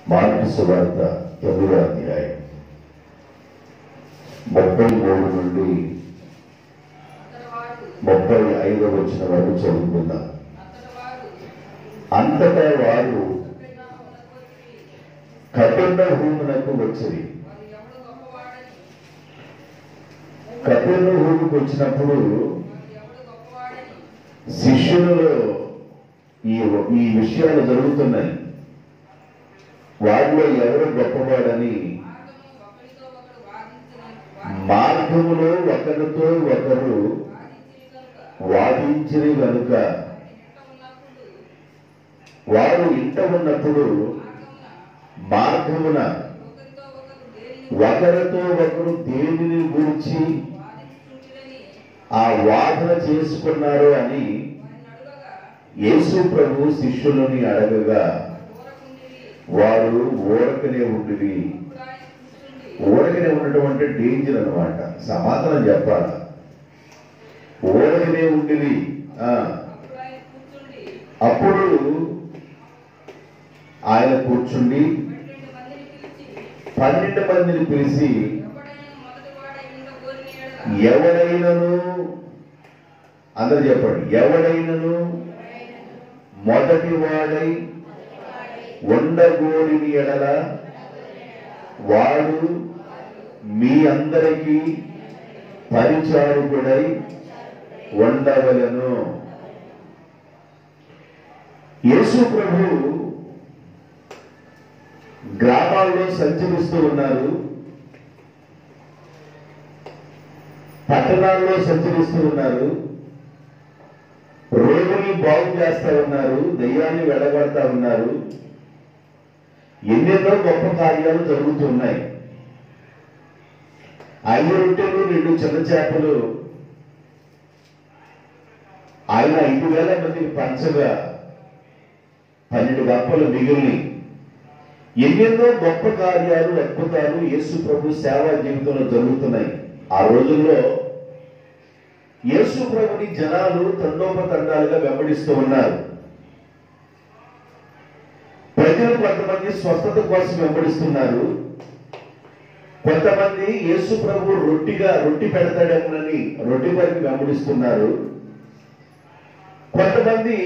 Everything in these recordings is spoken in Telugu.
మార్కు సువార్త 9వ అధ్యాయం 33 నుండి 35వ వచనం వరకు చదువుకుందాం. అంతటా వారు కపెర్నహూమునకు వచ్చిరి. కపెర్నహూముకు వచ్చినప్పుడు శిష్యులలో ఈ విషయాలు జరుగుతున్నాయి. వారిలో ఎవరు గొప్పవాడని మార్గములో ఒకరితో ఒకరు వాదించిరి కనుక వారు ఇంట ఉన్నప్పుడు మార్గమున ఒకరితో ఒకరు దేనిని గురించి ఆ వాదన చేసుకున్నారు అని యేసు ప్రభు శిష్యులని అడగగా వారు ఊరకనే ఉండిరి. ఊరకనే ఉండటం అంటే డేంజర్ అన్నమాట. సమాధానం చెప్పాలి. ఊరకనే ఉండిరి. అప్పుడు ఆయన కూర్చుండి 12 మందిని పిలిచి, ఎవడైనను, అందరు చెప్పండి, ఎవడైనను మొదటి వాడై ఉండగోరిని ఎడల వాడు మీ అందరికీ పరిచారకుడై ఉండవలెను. యేసు ప్రభు గ్రామాల్లో సంచరిస్తూ ఉన్నారు, పట్టణాల్లో సంచరిస్తూ ఉన్నారు, రోగుల్ని బాగు చేస్తా ఉన్నారు, దయ్యాన్ని వెళ్ళగొడతా ఉన్నారు. ఎన్నెన్నో గొప్ప కార్యాలు జరుగుతున్నాయి. 5 రొట్టెలు 2 చిన్న చేపలు ఆయన 5,000 మందికి పంచగా 12 గంపలు మిగిలిని. ఎన్నెన్నో గొప్ప కార్యాలు, అద్భుతాలు యేసు ప్రభు సేవా జీవితంలో జరుగుతున్నాయి. ఆ రోజుల్లో యేసు ప్రభుని జనాలు తండోపతండాలుగా వెంబడిస్తూ ఉన్నారు. ప్రజలు కొంతమంది స్వస్థత కోసం వెంబడిస్తున్నారు, కొంతమంది యేసు ప్రభు రొట్టి పెడతాడేమోనని రొట్టి పరికి వెంబడిస్తున్నారు, కొంతమంది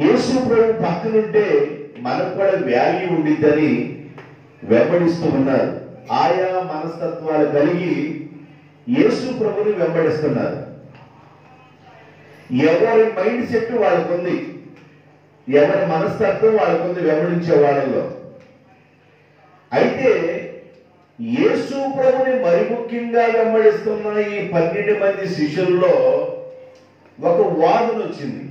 యేసు ప్రభు పక్కనుంటే మనకు కూడా వాల్యూ ఉండిద్దని వెంబడిస్తూ ఉన్నారు. ఆయా మనస్తత్వాలు కలిగి యేసు ప్రభుని వెంబడిస్తున్నారు. ఎవరి మైండ్ సెట్ వాళ్ళకుంది, ఎవరి మనస్తత్వం వాళ్ళకుంది వెంబడించే వాళ్ళలో. అయితే యేసు ప్రభుని మరి ముఖ్యంగా వెంబడిస్తున్న ఈ 12 మంది శిష్యుల్లో ఒక వాదన వచ్చింది.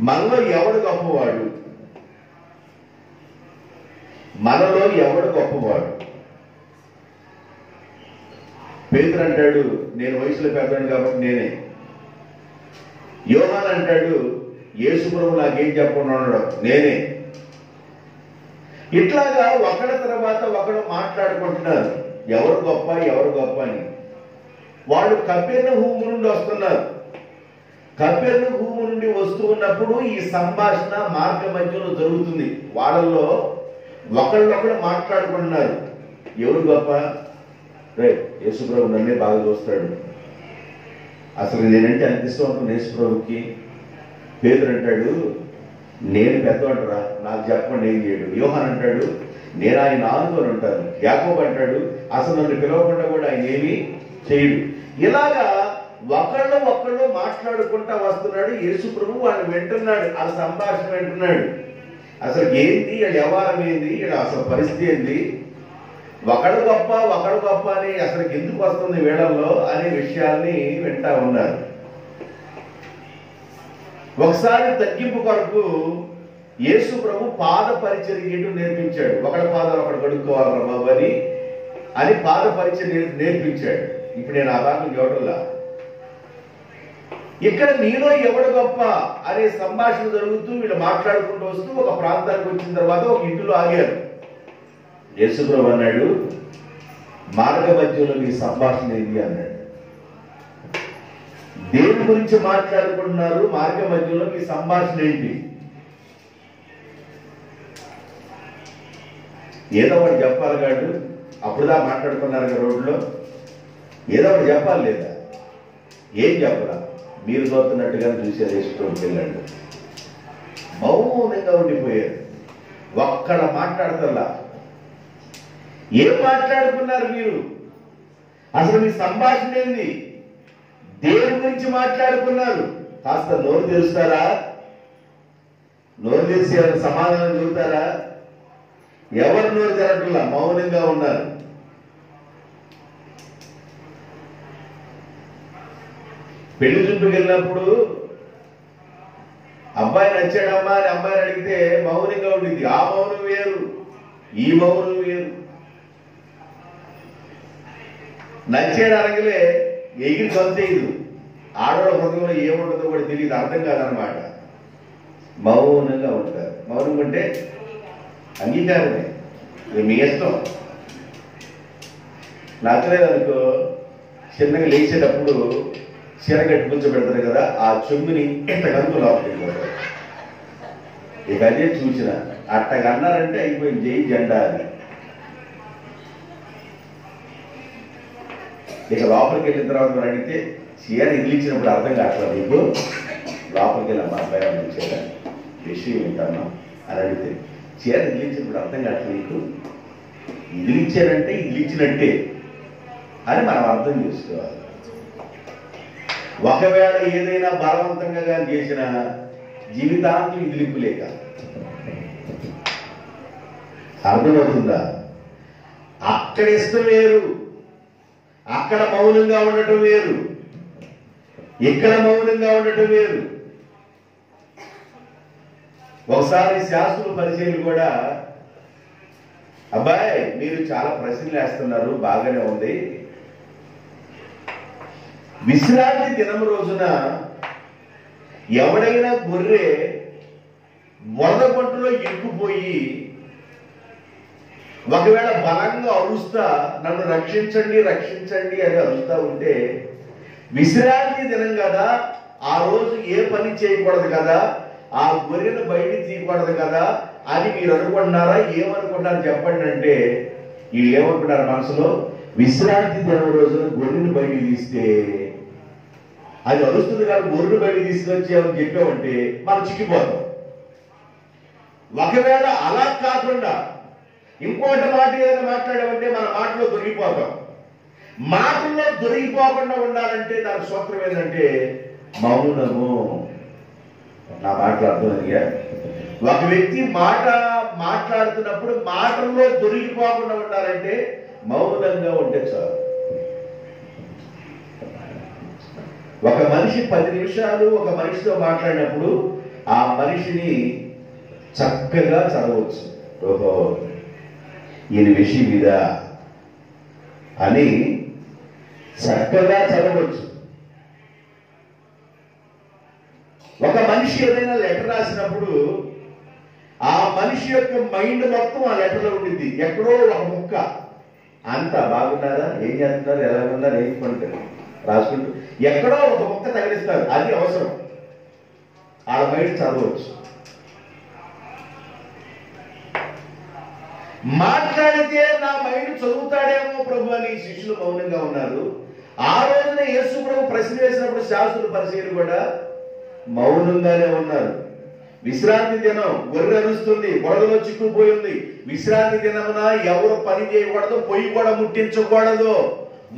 మనలో ఎవడు గొప్పవాడు, మనలో ఎవడు గొప్పవాడు? పేతురు అంటాడు, నేను వయసులో పెద్దవాడిని కాబట్టి నేనే. యోహాను అంటాడు, యేసు ప్రభు నాకేం చెప్పకుండా ఉండడం నేనే. ఇట్లాగా ఒకరి తర్వాత ఒకడు మాట్లాడుకుంటున్నారు, ఎవరు గొప్ప ఎవరు గొప్ప అని. వాళ్ళు కపెర్నహూము నుండి వస్తున్నారు. కపెర్నహూము నుండి వస్తూ ఉన్నప్పుడు ఈ సంభాషణ మార్గ మధ్యలో జరుగుతుంది. వాళ్ళల్లో ఒకళ్ళొకడు మాట్లాడుకుంటున్నారు, ఎవరు గొప్ప? యేసు ప్రభు నన్నే బాగా చూస్తాడు, అసలు నేనంటే అంత ఇష్టం అనుకున్న యేసు ప్రభుకి. పేతురు అంటాడు, నేను పెద్దవాడురా, నాకు చెప్పండి ఏం చేయడు. యోహాను అంటాడు, నేను ఆయన ఆనుకొని ఉంటాను. యాకోబు అంటాడు, అసలు నన్ను పిలవకుండా కూడా ఆయన ఏమీ చేయడు. ఇలాగా ఒకళ్ళు మాట్లాడుకుంటా వస్తున్నాడు. యేసు ప్రభు వాళ్ళు వింటున్నాడు, ఆ సంభాషణ వింటున్నాడు. అసలు ఏంటి వీళ్ళ వ్యవహారం ఏంది, వీళ్ళ అసలు పరిస్థితి ఏంది, ఒకడు గొప్ప అని అసలు ఎందుకు వస్తుంది వీళ్ళల్లో అనే విషయాన్ని వింటా ఉన్నారు. ఒకసారి తగ్గింపు కొరకు యేసు ప్రభు పాద పరిచర్య నేర్పించాడు. ఒకడి పాదాలు ఒకడు కడుక్కోవాలరా బాబు అని పాద పరిచర్య నేర్పించాడు. ఇప్పుడు నేను ఆ భాగం చూడలా. ఇక్కడ నీలో ఎవడు గొప్ప అనే సంభాషణ జరుగుతూ వీళ్ళు మాట్లాడుకుంటూ వస్తూ ఒక ప్రాంతానికి వచ్చిన తర్వాత ఒక ఇంటిలో ఆగారు. యేసు ప్రభు అన్నాడు, మార్గ మధ్యలో మీ సంభాషణ ఏంటి అన్నాడు. దేని గురించి మాట్లాడుకుంటున్నారు, మార్గ మధ్యలో మీ సంభాషణ ఏంటి? ఏదో ఒకటి చెప్పాలి కాదు, అప్పుడుదా మాట్లాడుకున్నారు కదా రోడ్లో, ఏదో ఒకటి చెప్పాలి లేదా? ఏం చెప్పరా? మీరు చూస్తున్నట్టుగా చూసేది వేసుకోండి వెళ్ళండి. మౌనంగా ఉండిపోయారు, ఒక్కడ మాట్లాడతల్లా. ఏం మాట్లాడుకున్నారు మీరు? అసలు మీ సంభాషణ ఏంది? దేని గురించి మాట్లాడుకున్నారు? కాస్త నోరు తెరుస్తారా? నోరు తెరిచి సమాధానం చెబుతారా? ఎవరు నోరు తెరట్లా, మౌనంగా ఉన్నారు. పెళ్లి చూపుకి వెళ్ళినప్పుడు అబ్బాయి నచ్చాడమ్మా అని అమ్మాయిని అడిగితే మౌనంగా ఉండింది. ఆ మౌనం వేరు, ఈ మౌనం వేరు. నచ్చాడు అనగలే ఎగిరి కంతేయదు. ఆడవాళ్ళ హృదయంలో ఏముంటుందో కూడా తెలియదు, అర్థం కాదనమాట. మౌనంగా ఉంటారు. మౌనం అంటే అంగీకారమే, మీ ఇష్టం. నచ్చలేదనుకో చిన్నగా లేచేటప్పుడు చీర కట్టి కూర్చోబెడతారు కదా, ఆ చెంగుని ఇంత కనుక లోపలిపోతారు. ఇక అదే చూసిన అట్టగన్నారంటే అయిపోయింది, జై జెండా అని. ఇక లోపలికి వెళ్ళిన తర్వాత మనం అడిగితే చీర ఇదిలిచ్చినప్పుడు అర్థం కావట్లేదు నీకు, లోపలికి వెళ్ళి మా అబ్బాయి ఇచ్చారా విషయం ఏంటమ్మా అని అడిగితే చీర ఇదిలిచ్చినప్పుడు అర్థం కావట్లేదు నీకు, ఇదిలిచ్చారంటే ఇదిలిచ్చినట్టే అని మనం అర్థం చేసుకోవాలి. ఒకవేళ ఏదైనా బలవంతంగా కానీ చేసిన జీవితాంతం ఇదిలింపులేక. అర్థమవుతుందా? అక్కడ ఇష్టం వేరు, అక్కడ మౌనంగా ఉండటం వేరు, ఇక్కడ మౌనంగా ఉండటం వేరు. ఒకసారి శాస్త్రుల పరిచయం కూడా, అబ్బాయి మీరు చాలా ప్రశ్నలు వేస్తున్నారు, బాగానే ఉంది. విశ్రాంతి దినం రోజున ఎవడైనా గొర్రె వరద పంటలో ఇరుక్కుపోయి ఒకవేళ బలంగా అరుస్తా నన్ను రక్షించండి రక్షించండి అని అరుస్తా ఉంటే, విశ్రాంతి దినం కదా, ఆ రోజు ఏ పని చేయకూడదు కదా, ఆ గొర్రెను బయటికి తీయకూడదు కదా అని మీరు అనుకుంటున్నారా? ఏమనుకుంటారు చెప్పండి అంటే, వీళ్ళు ఏమనుకుంటారు మనసులో, విశ్రాంతి దినం రోజున గొర్రెను బయటికి తీస్తే అది అరుస్తుంది కానీ గొర్రెను బయటికి తీసుకొచ్చామని చెప్పామంటే మనం చిక్కిపోతాం. ఒకవేళ అలా కాకుండా ఇంకోటి మాట ఏదైనా మాట్లాడామంటే మన మాటలో దొరికిపోతాం. మాటల్లో దొరికిపోకుండా ఉండాలంటే దాని సూత్రం ఏంటంటే మౌనము. నా మాటలు అర్థమయ్యా? ఒక వ్యక్తి మాట్లాడుతున్నప్పుడు మాటల్లో దొరికిపోకుండా ఉండాలంటే మౌనంగా ఉంటే చాలు. ఒక మనిషి 10 నిమిషాలు ఒక మనిషితో మాట్లాడినప్పుడు ఆ మనిషిని చక్కగా చదవచ్చు. ఓహో ఈయన విషయం ఇదా అని చక్కగా చదవచ్చు. ఒక మనిషి ఏదైనా లెటర్ రాసినప్పుడు ఆ మనిషి యొక్క మైండ్ మొత్తం ఆ లెటర్లో ఉండింది. ఎక్కడో ఒక ముక్క, అంతా బాగున్నారా, ఏం చేస్తున్నారు, ఎలా ఉన్నారు, ఏం పంటారు రాసుకుంటూ ఎక్కడో ఒక ముక్క తగిలిస్తారు. అది అవసరం, ఆ మైండ్ చదవచ్చు. మాట్లాడితే నా మైండ్ చదువుతాడేమో ప్రభు అని శిష్యులు మౌనంగా ఉన్నారు. ఆ రోజున యేసు ప్రభు ప్రశ్న వేసినప్పుడు శాస్త్రుల పరిచయం కూడా మౌనంగానే ఉన్నారు. విశ్రాంతి దినం, గొర్రె అరుస్తుంది, బురదలో చిక్కుపోయింది. విశ్రాంతి దినమున ఎవరు పని చేయకూడదు, పొయ్యి కూడా ముట్టించకూడదు.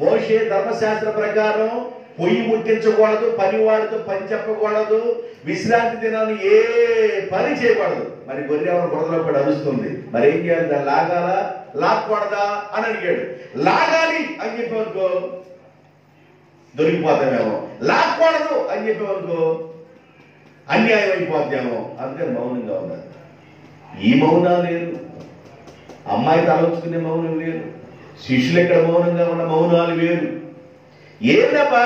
మోషే ధర్మశాస్త్ర ప్రకారం పొయ్యి ముట్టించకూడదు, పనివాడితో పని చెప్పకూడదు, విశ్రాంతి దినాన్ని ఏ పని చేయకూడదు. మరి గొర్రె ఎవరు బురదలో కూడా అరుస్తుంది, మరి ఏం చేయాలి? దాన్ని లాగాలా లాక్కూడదా అని అడిగాడు. లాగాలి అని చెప్పేవనుకో దొరికిపోతామేమో, లాక్కూడదు అని చెప్పేవనుకో అన్యాయం అయిపోద్దామో. అందుకని మౌనంగా ఉన్నారు. ఈ మౌనాలు లేదు, అమ్మాయి తలచుకునే మౌనం లేదు, శిష్యులు ఎక్కడ మౌనంగా ఉన్న మౌనాలు వేరు. ఏందబ్బా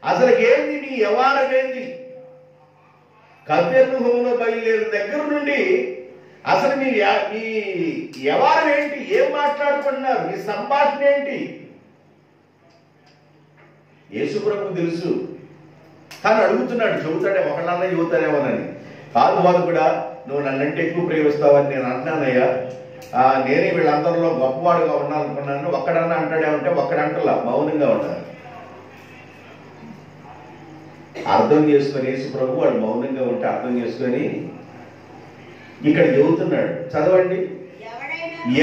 అసలు ఏంది నీ వ్యవహారం ఏంది? కపెర్నహూములో బయలుదేరిన దగ్గర నుండి అసలు మీ వ్యవహారం ఏంటి? ఏం మాట్లాడుకుంటున్నారు? మీ సంభాషణ ఏంటి? యేసు ప్రభువుకు తెలుసు, కానీ అడుగుతున్నాడు. చెబుతాడే, ఒకళ్ళన్నా చెబుతారేమోనని. కాదు, వాళ్ళు కూడా నువ్వు నన్నంటే ఎక్కువ ప్రేమిస్తావని నేను అంటున్నానయ్యా నేనే వీళ్ళందరిలో గొప్పవాడుగా ఉండాలనుకున్నాను, ఒక్కడన్నా అంటాడేమంటే ఒక్కడంటలా, మౌనంగా ఉంటారు. అర్థం చేసుకొని యేసు ప్రభు వాడు మౌనంగా ఉంటే అర్థం చేసుకొని ఇక్కడ చెబుతున్నాడు, చదవండి.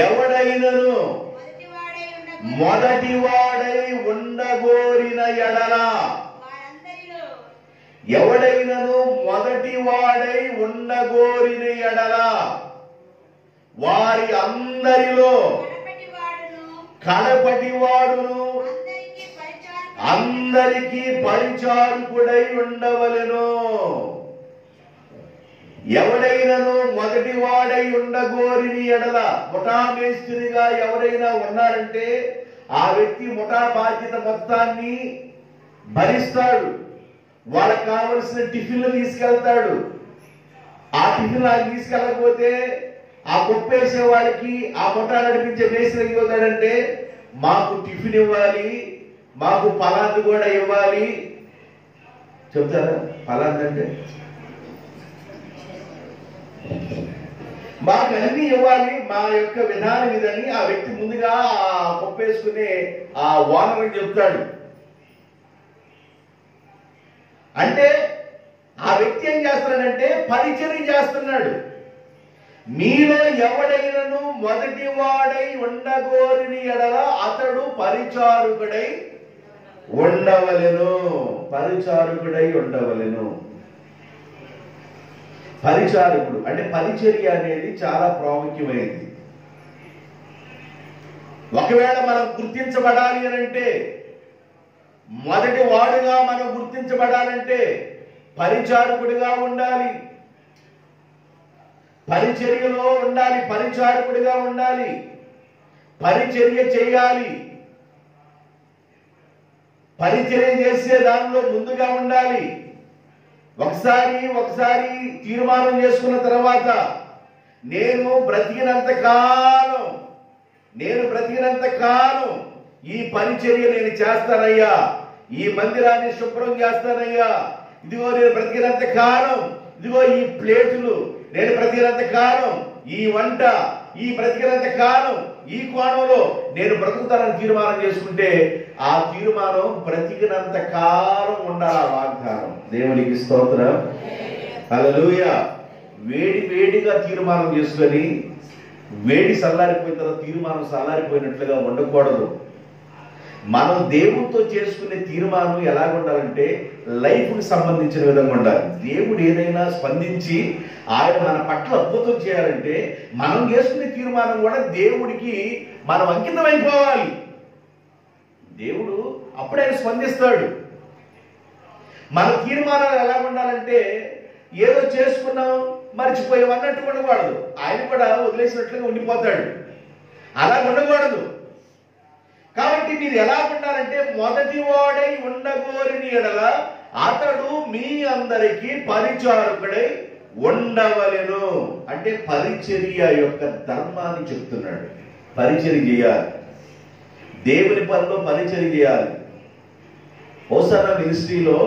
ఎవడైనను మొదటివాడై ఉండగోరిన ఎడల, ఎవడైనను మొదటివాడై ఉండగోరిన ఎడల వారి అందరిలో కడపటివాడును అందరికీ పరిచారకుడై ఉండవలెను. ఎవడైనను మొదటివాడై ఉండగోరిని ఎడల, ముఠా మేస్త్రిగా ఎవరైనా ఉన్నారంటే ఆ వ్యక్తి ముఠా బాధ్యత మొత్తాన్ని భరిస్తాడు. వాళ్ళకి కావలసిన టిఫిన్లు తీసుకెళ్తాడు. ఆ టిఫిన్ నాకు తీసుకెళ్ళకపోతే ఆ కుప్పేసే వాళ్ళకి, ఆ ముఠా నడిపించే మేస్త్రి ఏం అవుతాడంటే, మాకు టిఫిన్ ఇవ్వాలి, మాకు పలాంది కూడా ఇవ్వాలి. చెప్తారా పలాంది అంటే? మాకు అన్ని ఇవ్వాలి, మా యొక్క విధానం ఇదని ఆ వ్యక్తి ముందుగా కుప్పేసుకునే ఆ ఓనర్ చెప్తాడు. అంటే ఆ వ్యక్తి ఏం చేస్తున్నాడంటే పరిచర్య చేస్తున్నాడు. మీలో ఎవడైనను మొదటి వాడై ఉండగోరిని ఎడల అతడు పరిచారకుడై ఉండవలెను. పరిచారకుడై ఉండవలెను. పరిచారకుడు అంటే పరిచర్య అనేది చాలా ప్రాముఖ్యమైనది. ఒకవేళ మనం గుర్తించబడాలి అని అంటే, మొదటి వాడుగా మనం గుర్తించబడాలంటే పరిచారకుడిగా ఉండాలి, పరిచర్యలో ఉండాలి, పరిచారకుడిగా ఉండాలి, పరిచర్య చేయాలి, పరిచర్య చేసే దానిలో ముందుగా ఉండాలి. ఒకసారి తీర్మానం చేసుకున్న తర్వాత నేను బ్రతికినంత కాలం ఈ పరిచర్య నేను చేస్తానయ్యా, ఈ మందిరాన్ని శుభ్రం చేస్తానయ్యా, ఇదిగో నేను బ్రతికినంత కాలం, ఇదిగో ఈ ప్లేటులు నేను బ్రతికినంత కాలం, ఈ వంట ఈ బ్రతికినంత కాలం ఈ కోణంలో నేను బ్రతుకుతానని తీర్మానం చేసుకుంటే ఆ తీర్మానం బ్రతికినంత కాలం ఉండాలి. ఆ వాగ్దానం దేవునికి స్తోత్రం, హల్లెలూయా. వేడిగా తీర్మానం చేసుకొని వేడి చల్లారిపోయిన తర్వాత తీర్మానం చల్లారిపోయినట్లుగా ఉండకూడదు. మనం దేవుడితో చేసుకునే తీర్మానం ఎలా ఉండాలంటే లైఫ్కి సంబంధించిన విధంగా ఉండాలి. దేవుడు ఏదైనా స్పందించి ఆయన మన పట్ల అద్భుతం చేయాలంటే మనం చేసుకునే తీర్మానం కూడా దేవుడికి మనం అంకితం అయిపోవాలి. దేవుడు అప్పుడే స్పందిస్తాడు. మన తీర్మానాలు ఎలా ఉండాలంటే ఏదో చేసుకున్నాం మర్చిపోయాం అన్నట్టు ఉండకూడదు. ఆయన కూడా వదిలేసినట్లుగా ఉండిపోతాడు. అలా ఉండకూడదు. కాబట్టి మీరు ఎలా ఉండాలంటే మొదటి వాడై ఉండగోరిని ఎడల అతడు మీ అందరికీ పరిచారకుడై ఉండవలెను. అంటే పరిచర్య యొక్క ధర్మాన్ని చెప్తున్నాడు. పరిచర్య చేయాలి, దేవుని పనిలో పరిచర్య చేయాలి. హోసన్నా మినిస్ట్రీలో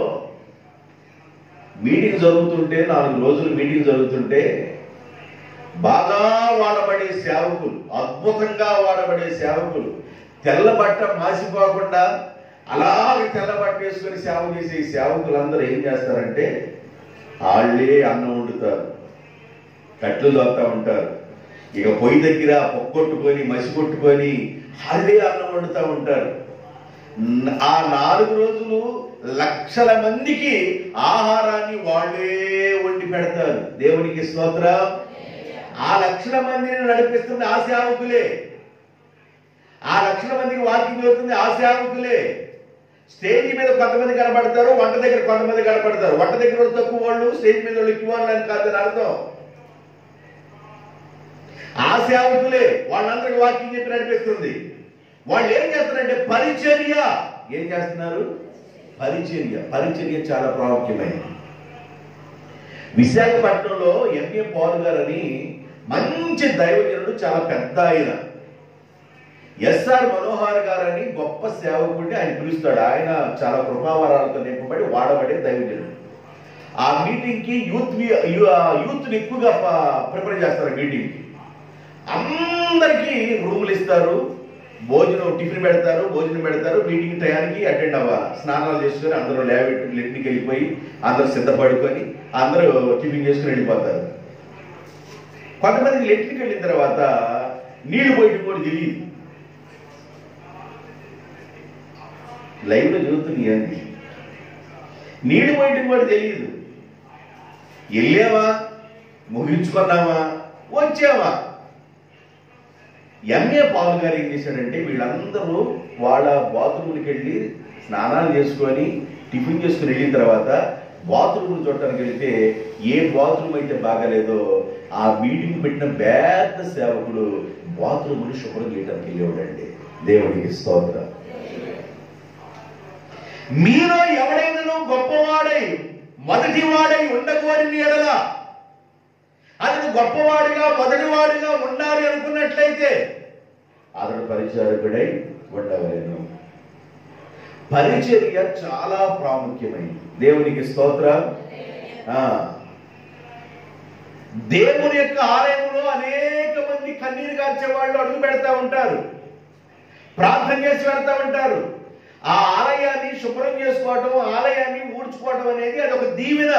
మీటింగ్ జరుగుతుంటే, 4 రోజులు మీటింగ్ జరుగుతుంటే బాగా వాడబడే సేవకులు, అద్భుతంగా వాడబడే సేవకులు, తెల్ల బట్ట మాసిపోకుండా అలాగే తెల్ల బట్ట వేసుకొని సేవ చేసే ఈ సేవకులందరూ ఏం చేస్తారంటే వాళ్ళే అన్నం వండుతారు, కట్లు దొరుకుతూ ఉంటారు. ఇక పొయ్యి దగ్గర పొక్కొట్టుకొని మసి కొట్టుకొని వాళ్ళే అన్నం వండుతూ ఉంటారు. ఆ 4 రోజులు లక్షల మందికి ఆహారాన్ని వాళ్ళే వండి పెడతారు. దేవునికి స్తోత్రం. ఆ లక్షల మందిని నడిపిస్తుంది ఆ సేవకులే. ఆ లక్షల మందికి వాకింగ్ జరుగుతుంది ఆ సేవకులే. స్టేజ్ మీద కొంతమంది కనబడతారు, వంట దగ్గర కొంతమంది కనబడతారు. వంట దగ్గర తక్కువ వాళ్ళు, స్టేజ్ మీద వాళ్ళు ఎక్కువ వాళ్ళు అని కాదని అర్థం. ఆ సేవకులే వాళ్ళందరికీ వాకింగ్ చెప్పి నడిపిస్తుంది. వాళ్ళు ఏం చేస్తారంటే పరిచర్య. ఏం చేస్తున్నారు? పరిచర్య చాలా ప్రాముఖ్యమైనది. విశాఖపట్నంలో ఎంఏ పాల్ గారు అని మంచి దైవజనుడు, చాలా పెద్ద ఆయన. ఎస్ఆర్ మనోహర్ గారని గొప్ప సేవకుడిని ఆయన పిలుస్తాడు. ఆయన చాలా కృపావరాలతో నింపబడి వాడబడే దైవజనుడు. ఆ మీటింగ్ కి యూత్ ఎక్కువగా ప్రిపేర్ చేస్తారు. మీటింగ్ కి అందరూ అందరికీ రూములు ఇస్తారు, టిఫిన్ పెడతారు, మీటింగ్ టయానికి అటెండ్ అవ్వాలి. స్నానాలు చేసుకొని అందరూ లెట్నికి వెళ్ళిపోయి అందరూ సిద్ధపడుకొని అందరూ టిఫిన్ చేసుకుని వెళ్ళిపోతారు. కొంతమందికి లెట్నికి వెళ్ళిన తర్వాత నీళ్లు పోయటం కూడా తెలియదు. లైవ్లో చదువుతుంది, నీళ్లు పోయటం కూడా తెలియదు. వెళ్ళావా, ముగించుకున్నావా, వచ్చావా. ఎంఏ పాల్ గారు ఏం చేశాడంటే వీళ్ళందరూ వాళ్ళ బాత్రూమ్కి వెళ్ళి స్నానాలు చేసుకొని టిఫిన్ చేసుకుని వెళ్ళిన తర్వాత బాత్రూమ్ చూడటానికి వెళ్తే ఏ బాత్రూమ్ అయితే బాగాలేదో ఆ మీటింగ్ పెట్టిన పెద్ద సేవకుడు బాత్రూమ్ని శుభ్రం చేయడానికి వెళ్ళేవాడండి. దేవుడికి స్తోత్రం. మీలో ఎవడైనా గొప్పవాడై మొదటివాడై ఉండకూడని ఎడల అతను గొప్పవాడిగా మొదటివాడిగా ఉండాలి అనుకున్నట్లయితే అతడు పరిచారకుడై ఉండవలేను. పరిచర్య చాలా ప్రాముఖ్యమైనది. దేవునికి స్తోత్రం. దేవుని యొక్క ఆలయంలో అనేక మంది కన్నీరు కార్చే వాళ్ళు అడుగు పెడతా ఉంటారు, ప్రార్థన చేసి వెళ్తా ఉంటారు. ఆ ఆలయాన్ని శుభ్రం చేసుకోవటం, ఆలయాన్ని ఊడ్చుకోవటం అనేది అది ఒక దీవెన.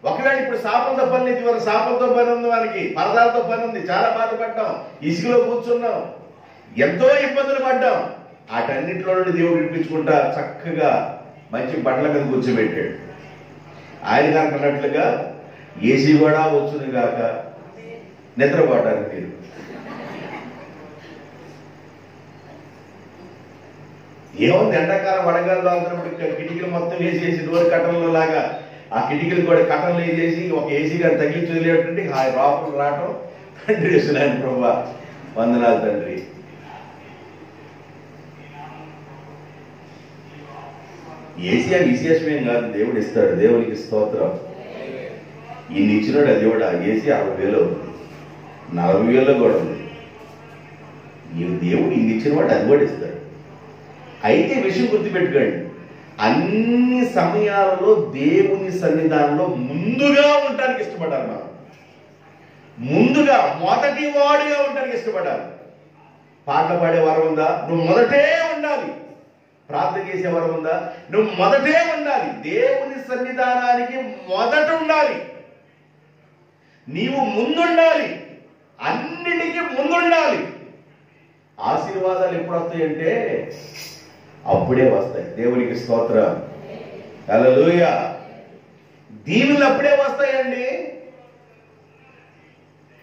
ఒకవేళ ఇప్పుడు శాపంతో పని లేదు, ఇవాళ శాపంతో పని ఉంది, వారికి పరదాలతో పని ఉంది, చాలా బాధపడ్డాం, ఇసుకలో కూర్చున్నాం, ఎంతో ఇబ్బందులు పడ్డాం. వాటన్నింటిలో నుండి దేవుడు విడిపించుకుంటా చక్కగా మంచి బట్టల మీద కూర్చోబెట్టాడు. ఆయన కనుక అన్నట్లుగా ఏసీ కూడా వచ్చును గాక నిద్రపోవటానికి మీరు. ఏముంది, ఎండాకాలం వడగాలు వాడుతున్నప్పుడు కిటికీలు మొత్తం వేసేసి డోర్ కట్టంలో లాగా ఆ కిటికీలు కూడా కట్టలు వేసేసి ఒక ఏసీ గారు తగిలించి వదిలేటువంటి రాపులు రావటం. తండ్రి వేస్తున్నాను ప్రభా, వందనాలు తండ్రి. ఏసీ అని విశేషమేం కాదు, దేవుడు ఇస్తాడు. దేవునికి స్తోత్రం. ఇన్ని ఇచ్చినాడు దేవుడు. ఆ ఏసీ 60,000 ఉంది, 40,000 కూడా ఉంది. దేవుడు ఇన్ని ఇచ్చిన వాడు అది కూడా ఇస్తాడు. అయితే విషయం గుర్తుపెట్టుకోండి, అన్ని సమయాలలో దేవుని సన్నిధానంలో ముందుగా ఉండటానికి ఇష్టపడాలి. మనం ముందుగా మొదటి వాడిగా ఉండటానికి ఇష్టపడాలి. పాటలు పాడే వరం ఉందా, నువ్వు మొదటే ఉండాలి. ప్రార్థన చేసే వరం ఉందా, నువ్వు మొదటే ఉండాలి. దేవుని సన్నిధానానికి మొదట ఉండాలి. నీవు ముందుండాలి, అన్నిటికీ ముందుండాలి. ఆశీర్వాదాలు ఎప్పుడు వస్తాయంటే అప్పుడే వస్తాయి. దేవునికి స్తోత్రం. హల్లెలూయా. దీవులు అప్పుడే వస్తాయండి.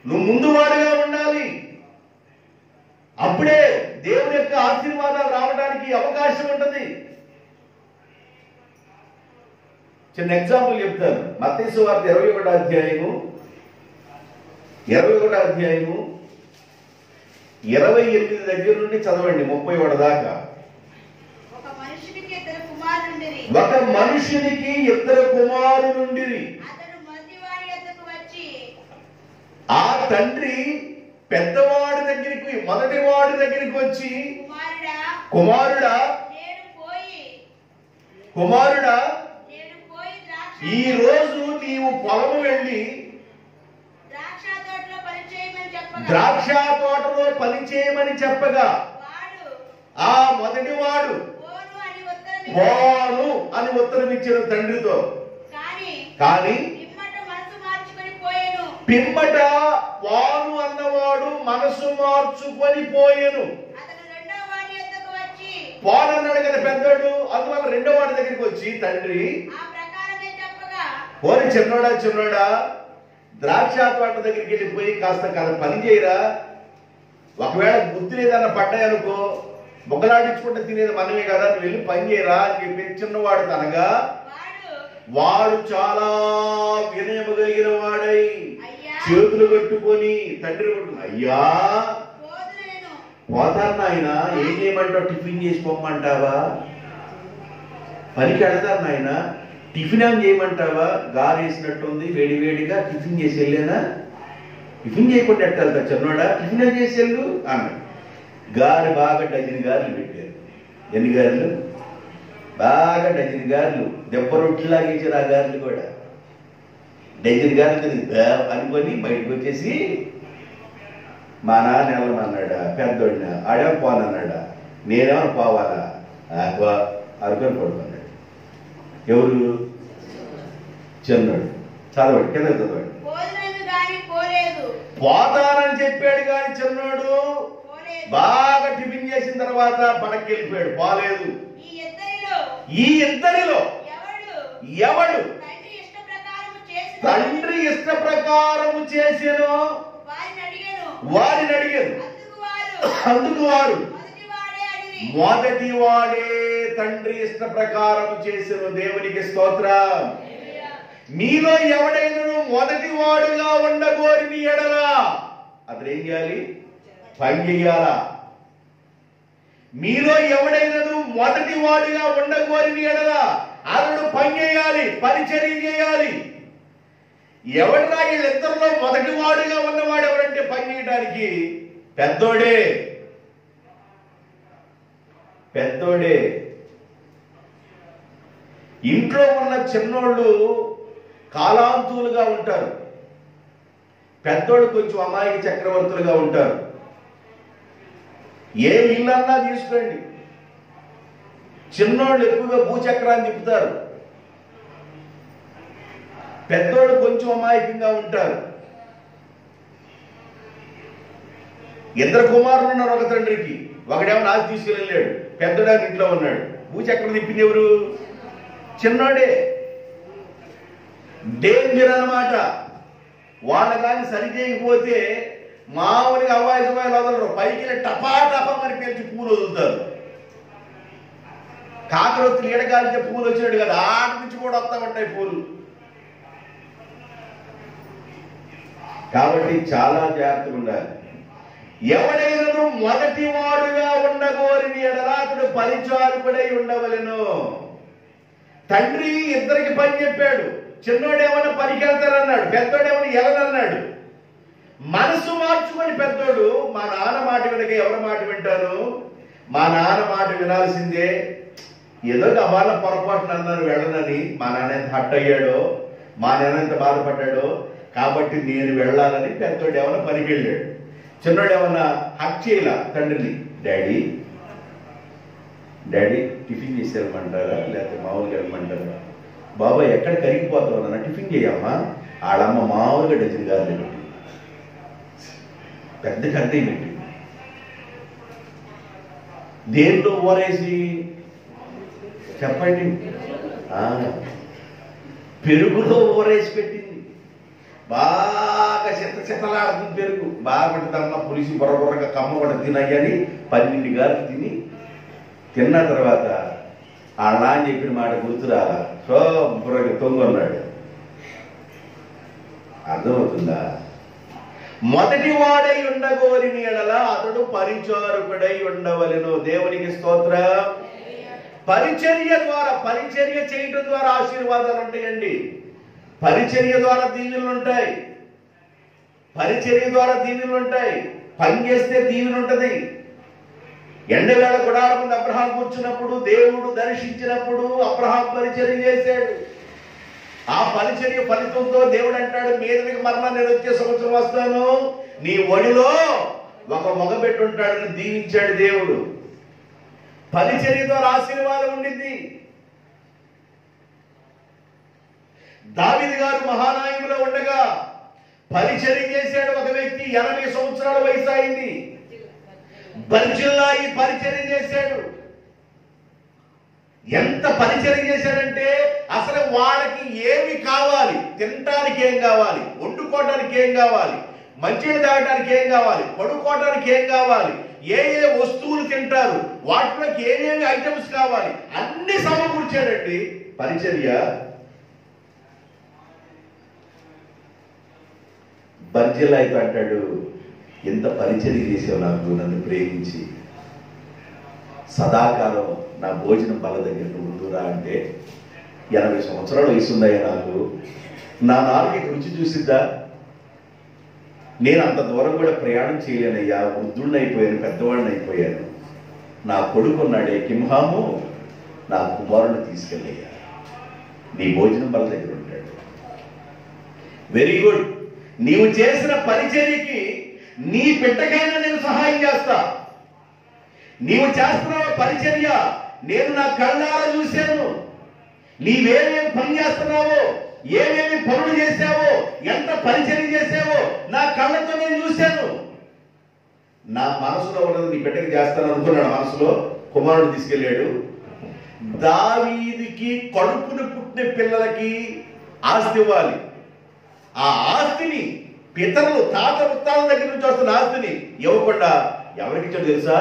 నువ్వు ముందువాడుగా ఉండాలి. అప్పుడే దేవుని యొక్క ఆశీర్వాదాలు రావడానికి అవకాశం ఉంటుంది. చిన్న ఎగ్జాంపుల్ చెప్తాను. మత్తయి సువార్త 21వ అధ్యాయము 28 దగ్గర నుండి చదవండి 31 దాకా. ఒక మనుషునికి ఇద్దరు కుమారులుండిరి. ఆ తండ్రి పెద్దవాడి దగ్గరికి, మొదటి వాడి దగ్గరికి వచ్చి, కుమారుడా ఈ రోజు నీవు పొలము వెళ్ళి ద్రాక్ష తోటలో పని చేయమని చెప్పగా ఆ మొదటివాడు పోను అని ఉత్తరం ఇచ్చిన తండ్రితో. కానీ పిమ్మట వాను అన్నవాడు మనసు మార్చుకొని పోయేను. పోనన్నాడు కదా పెద్దోడు, అందువల్ల రెండో వాడి దగ్గరికి వచ్చి తండ్రి పోని చిన్నోడా ద్రాక్ష తోట దగ్గరికి వెళ్ళిపోయి కాస్త పని చేయరా, ఒకవేళ గుర్తులు ఏదన్నా పడ్డాయనుకో మొగ్గలాడించుకుంటే తినేది మనమే కదా, నువ్వు వెళ్ళి పని చేయరా అని చెప్పి చిన్నవాడు తనగా, వాడు చాలా వినయము కలిగిన వాడై చేతులు కట్టుకొని తండ్రి కొట్టుకుని, అయ్యా పోతాను నాయన, ఏం చేయమంటావు, టిఫిన్ చేసి పొమ్మంటావా, పనికి వెళతారు నాయన, టిఫిన్ ఏం చేయమంటావా, గారు వేసినట్టుంది వేడివేడిగా టిఫిన్ చేసి వెళ్ళానా, టిఫిన్ చేయకుండా ఎట్ట వెళ్తా చిన్నోడా, టిఫిన్ ఏం చేసి వెళ్ళు అన్నాడు. గారు బాగా డజన్ గారెలు పెట్టారు. ఎన్ని గారెలు? బాగా డజన్ గారెలు, దెబ్బ రొట్టిలాగా ఇచ్చారు ఆ గారెలు కూడా. డజన్ గారెలు అనుకొని బయటకు వచ్చేసి మా నాన్న వెళ్ళమన్నాడా పెద్దోడినా, ఆడేమో పోనన్నాడా, నేనేమో పోవాలా, అరుకొని పడుకున్నాడు. ఎవరు? చిన్నోడు. చదవండి, కింద చదవండి. పోతానని చెప్పాడు కానీ చిన్నోడు బాగా టిఫిన్ చేసిన తర్వాత పడకి వెళ్ళిపోయాడు, పోలేదు. ఈ ఇద్దరిలో ఎవడు తండ్రి ఇష్ట ప్రకారము చేసెనో వారిని అడిగాను. అందుకు వారు మొదటి వాడే తండ్రి ఇష్ట ప్రకారం చేసెను. దేవునికి స్తోత్రం. మీలో ఎవడైనా మొదటి వాడుగా ఉండగోరిని ఎడలా అతడు ఏం చేయాలి? పని చేయాలా? మీలో ఎవడైనా మొదటి వాడుగా ఉండగోరిని ఎడలా అతడు పని చేయాలి, పరిచర్య చేయాలి. ఎవడరా వీళ్ళిద్దరిలో మొదటి వాడుగా ఉన్నవాడు ఎవరంటే పని చేయడానికి? పెద్దోడే. పెద్దోడే. ఇంట్లో ఉన్న చిన్నోళ్ళు కాలాంతులుగా ఉంటారు, పెద్దోడు కొంచెం అమాయక చక్రవర్తులుగా ఉంటారు. ఏ ఇల్లన్నా తీసుకోండి, చిన్నోళ్ళు ఎక్కువగా భూచక్రాన్ని తిప్పుతారు, పెద్దోడు కొంచెం అమాయకంగా ఉంటారు. ఇద్దరు కుమారులు ఉన్నారు ఒక తండ్రికి. ఒకడేమో నాకు తీసుకెళ్ళాడు, పెద్దోడా ఇంట్లో ఉన్నాడు. భూచక్రం తిప్పింది ఎవరు? చిన్నోడే. డేంజర్ అన్నమాట. వాళ్ళ కానీ సరి చేయకపోతే మామూలుగా అవాయిసవాయిలు వదలరు, పైకి టపా టపా మరి పేర్చి పూలు వదులుతారు. కాకరొత్తులు ఈడగాలితే పూలు వచ్చినట్టు కదా, ఆట నుంచి కూడా వస్తా ఉంటాయి పూలు. కాబట్టి చాలా జాగ్రత్తగా ఉండాలి. ఎవడైనా మొదటి వాడుగా ఉండగోరిని ఎడలా అతడు పరిచారకుడై ఉండవలెను. తండ్రి ఇద్దరికి పని చెప్పాడు. చిన్నోడేమన్నా పనికి వెళ్తానన్నాడు, పెద్దోడేమన్నా ఎలనన్నాడు. మనసు మార్చుకొని పెద్దోడు మా నాన్న మాట వినక ఎవరి మాట వింటాను, మా నాన్న మాట వినాల్సిందే. ఏదో వాళ్ళ పొరపాటున అన్నాను వెళ్ళనని, మా నాన్న ఎంత హట్ అయ్యాడో, మా నాన్న ఎంత బాధపడ్డాడో, కాబట్టి నేను వెళ్ళాలని పెద్దోడు ఏమన్నా పనికి వెళ్ళాడు. చిన్నోడు ఏమన్నా హక్ చేయాల తండ్రిని, డాడీ డాడీ టిఫిన్ చేసి వెళ్ళమంటారా లేకపోతే మామూలుగా వెళ్ళమంటారా? బాబా ఎక్కడ కరిగిపోతావు అన్న, టిఫిన్ చేయమ్మా. ఆడమ్మ మామూలుగా డజన్ గారు పెట్టి పెద్ద కర్రీ పెట్టి దేంట్లో ఊరేసి చెప్పండి, పెరుగులో ఊరేసి పెట్టింది. బాగా చెత్తలాడుతుంది పెరుగు, బాగా పడుతుందమ్మా. పులిసి బొర్రగా కమ్మ కూడా తినగాని 12 గారు తిన్న తర్వాత అలా అని చెప్పిన మాట గుర్తురాలా, శుభ్రంగా తొంగన్నాడు. అర్థమవుతుందా? మొదటి వాడై ఉండగోరిని ఎడలా అతడు పరిచారకుడై ఉండవలెను. దేవునికి స్తోత్రం. పరిచర్య ద్వారా, పరిచర్య చేయటం ద్వారా ఆశీర్వాదాలు ఉంటాయండి. పరిచర్య ద్వారా దీవెనలు ఉంటాయి, పరిచర్య ద్వారా దీవెనలు ఉంటాయి. పని చేస్తే దీవెన ఉంటది. ఎండవేళ గుడారం ముందు అబ్రహాం కూర్చున్నప్పుడు దేవుడు దర్శించినప్పుడు అబ్రహాం పరిచర్య చేశాడు. ఆ పరిచర్య ఫలితంతో దేవుడు అంటాడు, మీదకి మరలా నేను వచ్చే సంవత్సరం వస్తాను, నీ ఒడిలో ఒక మగబెట్టు ఉంటాడని దీవించాడు దేవుడు. పరిచర్య ద్వారా ఆశీర్వాదం ఉండింది. దావీదు గారు మహానాయకులో ఉండగా పరిచర్య చేశాడు ఒక వ్యక్తి. 80 సంవత్సరాల వయసు అయింది. బర్జిల్లా ఈ పరిచర్య చేశాడు. ఎంత పరిచర్య చేశాడంటే అసలు వాళ్ళకి ఏమి కావాలి, తినటానికి ఏం కావాలి, వండుకోవడానికి ఏం కావాలి, మంచినీళ్ళు తాగడానికి ఏం కావాలి, పడుకోవడానికి ఏం కావాలి, ఏ ఏ వస్తువులు తింటారు, వాటిలోకి ఏమేమి ఐటమ్స్ కావాలి, అన్ని సమకూర్చాడండి. పరిచర్య. బర్జిల్లా అయితే అంటాడు, ఎంత పరిచర్య చేసావు నాకు, నన్ను ప్రేమించి సదాకాలం నా భోజనం బల దగ్గర ఉండురా అంటే 80 సంవత్సరాల వయసు ఉందయ్యా నాకు, నా నాలుగు రుచి చూసిద్దా? నేను అంత దూరం కూడా ప్రయాణం చేయలేనయ్యా, వృద్ధుడిని అయిపోయాను, పెద్దవాడిని అయిపోయాను. నా కొడుకున్నాడే కింహాము, నా కుమారుని తీసుకెళ్ళయ్యా, నీ భోజనం బల దగ్గర ఉంటాడు. Very good. నీవు చేసిన పరిచర్యకి నీ బిడ్డకైనా నేను సహాయం చేస్తా. నీవు చేస్తున్నావు పరిచర్య, నేను నా కళ్ళారా చూశాను. నీవేమేమి పని చేస్తున్నావో, ఏమేమి పనులు చేశావో, ఎంత పరిచర్య చేశావో నా కళ్ళతో నేను చూశాను. నా మనసులో ఉన్నది నీ బిడ్డకి చేస్తాను అనుకున్నాడు. మనసులో కుమారుడు తీసుకెళ్ళాడు. దావీదుకి కడుపున పుట్టిన పిల్లలకి ఆస్తి ఇవ్వాలి. ఆ ఆస్తిని పితరులు తాత ముత్తాల దగ్గర నుంచి వస్తున్న ఆస్తిని ఇవ్వకుండా ఎవరికిచ్చో తెలుసా?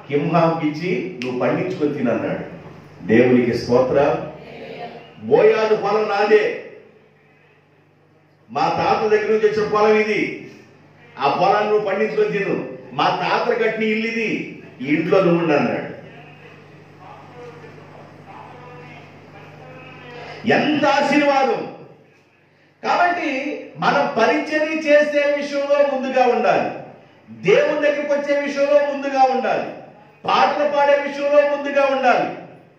కింహాంకి ఇచ్చి నువ్వు పండించుకొని తినన్నాడు. దేవునికి స్తోత్రం. బోయాజు పొలం నాదే, మా తాత దగ్గర నుంచి వచ్చిన పొలం ఇది, ఆ పొలాన్ని నువ్వు పండించుకొని తిను. మా తాత కట్టిన ఇల్లు ఇది, ఈ ఇంట్లో నువ్వు అన్నాడు. ఎంత ఆశీర్వాదం! కాబట్టి మనం పరిచర్య చేసే విషయంలో ముందుగా ఉండాలి, దేవుని దగ్గరికి వచ్చే విషయంలో ముందుగా ఉండాలి, పాటలు పాడే విషయంలో ముందుగా ఉండాలి,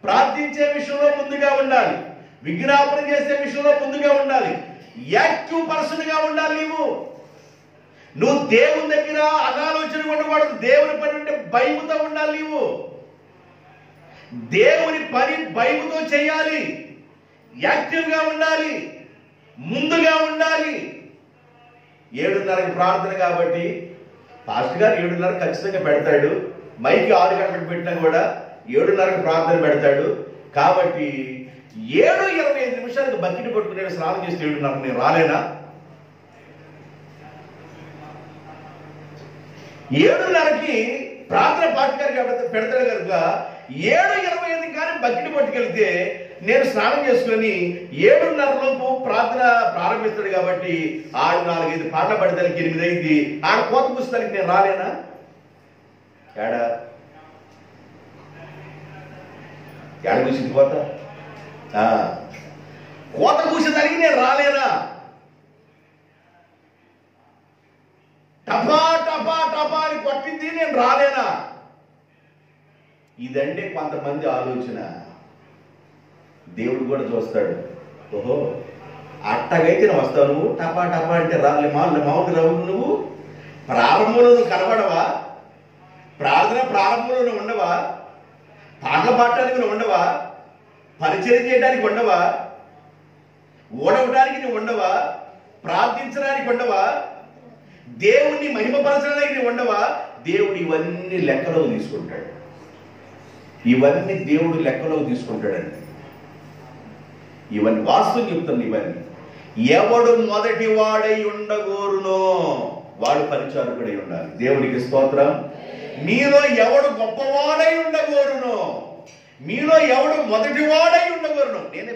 ప్రార్థించే విషయంలో ముందుగా ఉండాలి, విజ్ఞాపన చేసే విషయంలో ముందుగా ఉండాలి. యాక్టివ్ పర్సన్ గా ఉండాలి. నువ్వు దేవుని దగ్గర అనాలోచన ఉండకూడదు. దేవుని పని అంటే భయముతో ఉండాలి. నీవు దేవుని పని భయముతో చేయాలి. యాక్టివ్ గా ఉండాలి, ముందుగా ఉండాలి. 7:30కి ప్రార్థన కాబట్టి పాస్టర్ గారు 7:30 ఖచ్చితంగా పెడతాడు. మైకి 6 గంటలకు పెట్టినా కూడా 7:30కి ప్రార్థన పెడతాడు. కాబట్టి 7:25 బకెట్ పట్టుకునే స్నానం చేసి 7:30 నేను రాలేనా? 7:30కి ప్రార్థన పాఠకారి పెడతాడు కనుక 7:25 కానీ బకెట్ పట్టుకెళ్తే నేను స్నానం చేసుకుని 7:30 లోపు ప్రార్థన ప్రారంభిస్తాడు. కాబట్టి 6-4-5 పాటలు పడతానికి 8 అయింది. ఆడ కోత పుస్తకానికి నేను రాలేనా? ఏడా కూసింది కోత? కోత కూసేదానికి నేను రాలేనా? టపా టపా టపా అని కొట్టింది నేను రాలేనా? ఇదంటే కొంతమంది ఆలోచన. దేవుడు కూడా చూస్తాడు. ఓహో, అట్టగైతే నువ్వు వస్తావు, నువ్వు టపా టపా అంటే రాలే. మామూలు రావు. నువ్వు ప్రారంభంలో నువ్వు కనబడవా? ప్రార్థన ప్రారంభంలో నువ్వు ఉండవా? పాటలు పాడటానికి నువ్వు ఉండవా? పరిచయం చేయడానికి ఉండవా? ఓడవడానికి నువ్వు ఉండవా? ప్రార్థించడానికి ఉండవా? దేవుణ్ణి మహిమపరచడానికి నువ్వు ఉండవా? దేవుడు ఇవన్నీ లెక్కలో తీసుకుంటాడు. ఇవన్నీ దేవుడు లెక్కలో తీసుకుంటాడండి. ఇవన్నీ వాస్తవం చెప్తాను. ఇవన్నీ ఎవడు మొదటి వాడై ఉండగోరునో వాడు పరిచారకుడై ఉండాలి. దేవునికి స్తోత్రం. మీలో ఎవడు గొప్పవాడై ఉండగోరునో, మీలో ఎవడు మొదటి వాడై ఉండగోరునో, నేనే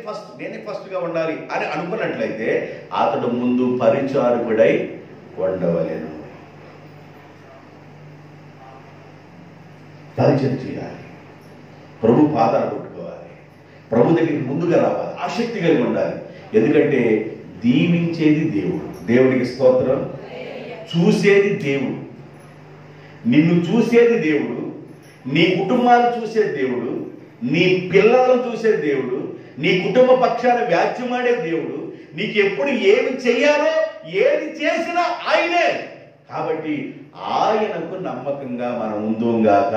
ఫస్ట్ గా ఉండాలి అని అనుకున్నట్లయితే అతడు ముందు పరిచారకుడై ఉండవలేను. పరిచయం చేయాలి, ప్రభు పాదాలు కొట్టుకోవాలి, ప్రభు దగ్గరికి ముందుగా రావాలి, ఆసక్తి కలిగి ఉండాలి. ఎందుకంటే దీవించేది దేవుడు. దేవుడికి స్తోత్రం. చూసేది దేవుడు, నిన్ను చూసేది దేవుడు, నీ కుటుంబాన్ని చూసేది దేవుడు, నీ పిల్లలను చూసేది దేవుడు, నీ కుటుంబ పక్షాన వ్యాజ్యమాడే దేవుడు. నీకు ఎప్పుడు ఏమి చెయ్యాలో ఏది చేసినా ఆయనే. కాబట్టి ఆయనకు నమ్మకంగా మనం ఉందుగాక.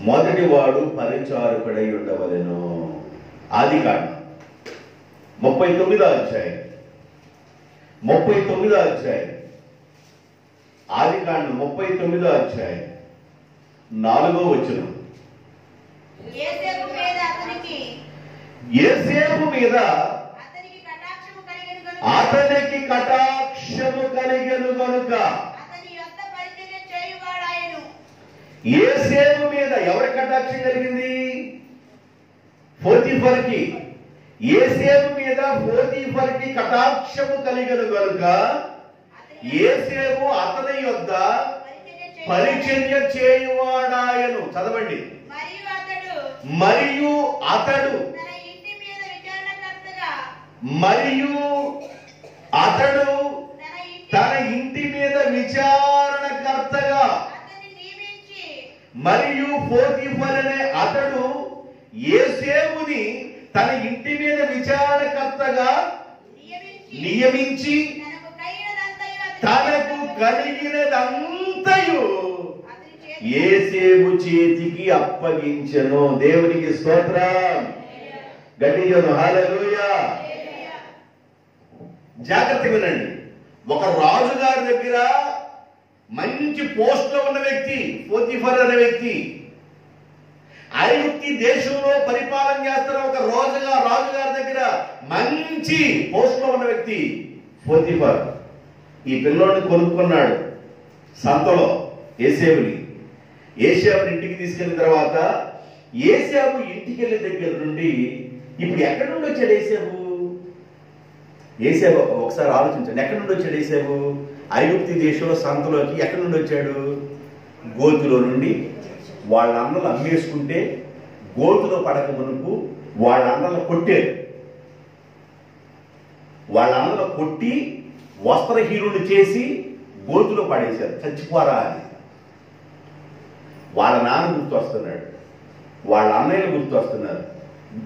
మొదటి వాడు పరిచారకుడై ఉండవలెను. ఆదికాండం 39వ అధ్యాయం, 39వ అధ్యాయం, ఆదికాండం 39వ అధ్యాయం 4వ వచనం. యోసేపు మీద అతనికి కటాక్షము కలిగెను గనుక. యోసేపు మీద ఎవరి కటాక్షం కలిగింది? పోతీఫర్కి. యోసేపు మీద పోతీఫర్కి కటాక్షము కలిగెను గనుక యోసేపు అతని యొద్ద పరిచర్య చేయువాడాయను. చదవండి. మరియు అతడు తన ఇంటి మీద విచారణకర్తగా, మరియు పోతీఫర్ అనే అతడు యోసేపుని తన ఇంటి మీద విచారణకర్తగా నియమించి తనకు కలిగినదంతయు యేసేపు చేతికి అప్పగించెను. దేవునికి స్తోత్రం. గట్టిగా హల్లెలూయా. జాగ్రత్తగా వినండి. ఒక రాజు గారి దగ్గర మంచి పోస్ట్ లో ఉన్న వ్యక్తి పోతీఫర్ అనే వ్యక్తి, ఐగుప్తు దేశంలో పరిపాలన చేస్తున్న ఒక రాజు గారి దగ్గర మంచి పోస్ట్ లో ఉన్న వ్యక్తి పోతీఫర్ ఈ పిల్లోడిని కొనుక్కున్నాడు సంతలో. యేసేపుని ఇంటికి తీసుకెళ్ళిన తర్వాత యేసేపు ఇంటికి వెళ్ళిన దగ్గర నుండి ఇప్పుడు ఎక్కడి నుండి వచ్చాడు యేసేపు ఒకసారి ఆలోచించండి. ఎక్కడి నుండి వచ్చాడు యేసేపు? ఐగుప్తు దేశంలో సంతలోకి ఎక్కడి నుండి వచ్చాడు? గోతులో నుండి. వాళ్ళ అన్నలు అమ్మేసుకుంటే గోతులో పడక మునుపు వాళ్ళ అన్నలు కొట్టారు. వాళ్ళ అన్నలు కొట్టి వస్త్రహీనుడు చేసి గోతులో పడేశారు, చచ్చిపోరా అని. వాళ్ళ నాన్న గుర్తు వస్తున్నాడు, వాళ్ళ అన్నయ్యలు గుర్తు వస్తున్నారు,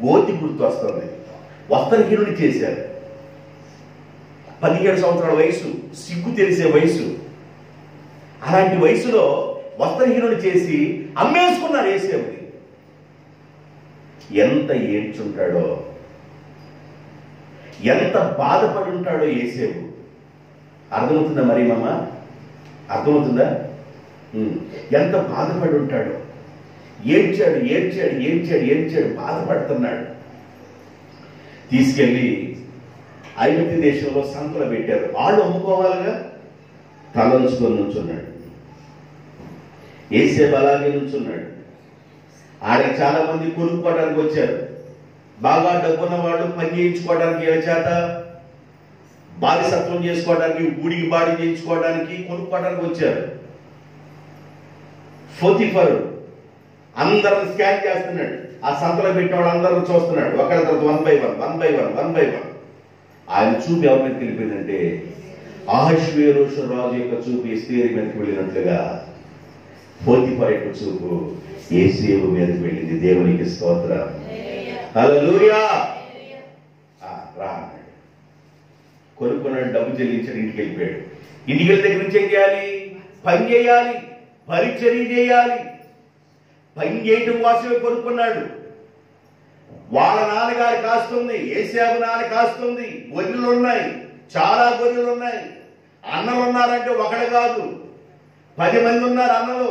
గోతి గుర్తు వస్తుంది. వస్త్రహీనుడు చేశారు. 17 సంవత్సరాల వయసు, సిగ్గు తెలిసే వయసు. అలాంటి వయసులో వస్త్రహీనుడు చేసి అమ్మేసుకున్నారు యేసేపుని. ఎంత ఏడ్చుంటాడో, ఎంత బాధపడి ఉంటాడో యేసేపు. అర్థమవుతుందా మరి మామ? అర్థమవుతుందా? ఎంత బాధపడి ఉంటాడో. ఏడ్చాడు, బాధపడుతున్నాడు. తీసుకెళ్ళి ఐగుప్తు దేశంలో సంతలో పెట్టారు. వాళ్ళు అమ్ముకోవాలిగా. తలంచుకొని నుంచున్నాడు. యేసేపు అలాగే నుంచున్నాడు. ఆడికి చాలా మంది కొనుక్కోవడానికి వచ్చారు. బాగా డబ్బున్న వాళ్ళు పని చేయించుకోవడానికి, ఏ చేత బానిసత్వం చేసుకోవడానికి, ఊడికి బాడి చేయించుకోవడానికి, కొనుక్కోవడానికి వచ్చారు. పోతీఫరు అందరిని స్కాన్ చేస్తున్నాడు. ఆ సంతలో పెట్టిన వాళ్ళు అందరూ చూస్తున్నాడు. ఒకరి తర్వాత వన్ బై వన్. ఆయన చూపు ఎవరి మీదకి వెళ్ళిపోయిందంటే అహష్వేరోషు రాజు యొక్క చూపు ఎస్తేరు మీదకి వెళ్ళినట్లుగా పోతీఫర్ యొక్క చూపు యేసేపు మీదకి వెళ్ళింది. దేవునికి స్తోత్రం. హల్లెలూయా. రా అన్నాడు. కొనుక్కున్నాడు, డబ్బు చెల్లించాడు, ఇంటికి వెళ్ళిపోయాడు. ఇంటికి వెళ్ళి దగ్గర నుంచి ఏం చేయాలి? పని చేయాలి, పరిచర్య చేయాలి. పని చేయటం కోసమే కొనుక్కున్నాడు. వాళ్ళ నాన్నగారి కాస్తుంది, యేసేపు నాన్న కాస్తుంది. గొర్రెలు ఉన్నాయి, చాలా గొర్రెలు ఉన్నాయి. అన్నలు ఉన్నారంటే ఒకడు కాదు, 10 మంది ఉన్నారు అన్నలు.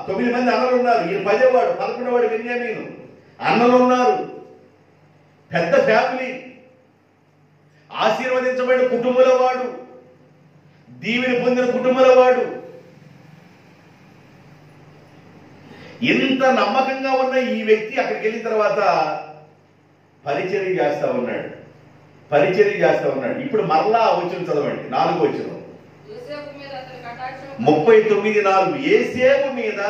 9 మంది అన్నలు ఉన్నారు. ఈయన 10వ వాడు, 11వ వాడు బెన్యామీను. అన్నలు ఉన్నారు, పెద్ద ఫ్యామిలీ. ఆశీర్వదించబడిన కుటుంబంలో వాడు, దీవెని పొందిన కుటుంబంలో వాడు. ఇంత నమ్మకంగా ఉన్న ఈ వ్యక్తి అక్కడికి వెళ్ళిన తర్వాత పరిచర్య చేస్తా ఉన్నాడు. ఇప్పుడు మరలా వచనం చదవండి, 4వ వచనం. 39:4. యేసేపు మీద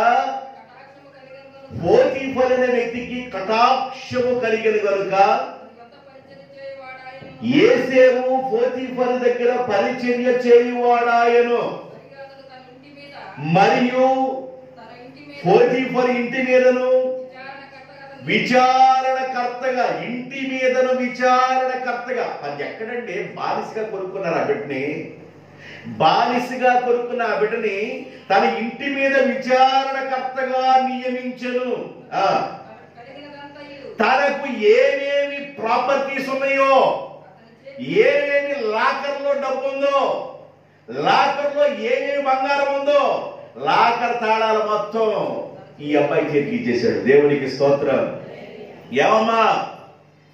పోతీఫర్ అనే వ్యక్తికి కటాక్షము కలిగిన కనుక యేసేపు పోతీఫర్ దగ్గర పరిచర్య చేయువాడాయను. మరియు పోతీఫర్ ఇంటి మీదను విచారణకర్తగా, అది ఎక్కడంటే బానిసగా కొనుక్కున్నారు ఆ బిడ్డని. తన ఇంటి మీద విచారణకర్తగా నియమించను. తనకు ఏమేమి ప్రాపర్టీస్ ఉన్నాయో, ఏమేమి లాకర్లో డబ్బు ఉందో, లాకర్లో ఏమేమి బంగారం ఉందో, లాకర్ తాళాలు మొత్తం ఈ అబ్బాయి చేతికి ఇచ్చేశాడు. దేవునికి స్తోత్రం.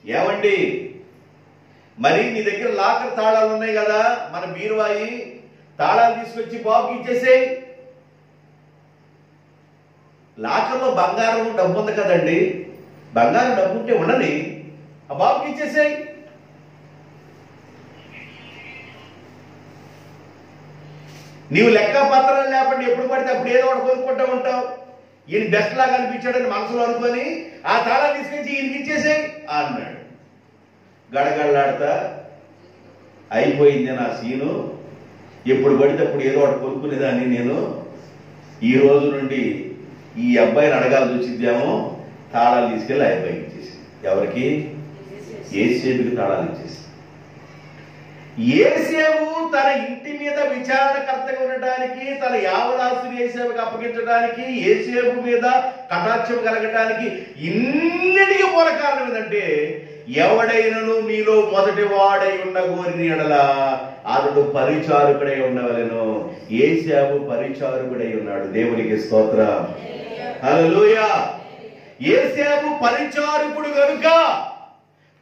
ఏమండి, మరి నీ దగ్గర లాకర్ తాళాలు ఉన్నాయి కదా, మన బీరువాయి తాళాలు తీసుకొచ్చి బాబుకి ఇచ్చేసేయ్. లాకర్లో బంగారం డబ్బు ఉంది కదండి, బంగారం డబ్బు ఉంటే ఉండని, ఆ బాబుకి ఇచ్చేసేయ్. నీవు లెక్క పత్రాలు లేకుండా ఎప్పుడు పడితే అప్పుడు ఏదో ఒకటి కొనుక్కుంటూ ఉంటావు. ఈయన బెస్ట్ లాగా అనిపించాడని మనసులో అనుకొని ఆ తాళాలు తీసుకొచ్చి ఈయనకి ఇచ్చేసేయ్ అన్నాడు. గడగడలాడతా అయిపోయింది నా సీను. ఎప్పుడు పడితే అప్పుడు ఏదో ఒకటి కొనుక్కునేదాన్ని నేను. ఈ రోజు నుండి ఈ అబ్బాయిని అడగాల్సి వచ్చిద్దేమో. తాళాలు తీసుకెళ్ళి ఆ అబ్బాయికి ఇచ్చేసి. ఎవరికి? యేసేపుకి తాళాలు ఇచ్చేసి, యేసేపు తన ఇంటి మీద విచారణకర్తగా ఉండటానికి, తన యావదాస్తుని యేసేపుకి అప్పగించడానికి, యేసేపు మీద కటాక్షం కలగటానికి ఇన్నిటికీ మూల కారణం ఏంటంటే, ఎవడైనను మీలో మొదటి వాడై ఉన్న గోరిని ఎడల అతడు పరిచారకుడై ఉండవలెను. యేసేపు పరిచారకుడై ఉన్నాడు. దేవునికి స్తోత్రం. హల్లెలూయా. యేసేపు పరిచారకుడు గనుక,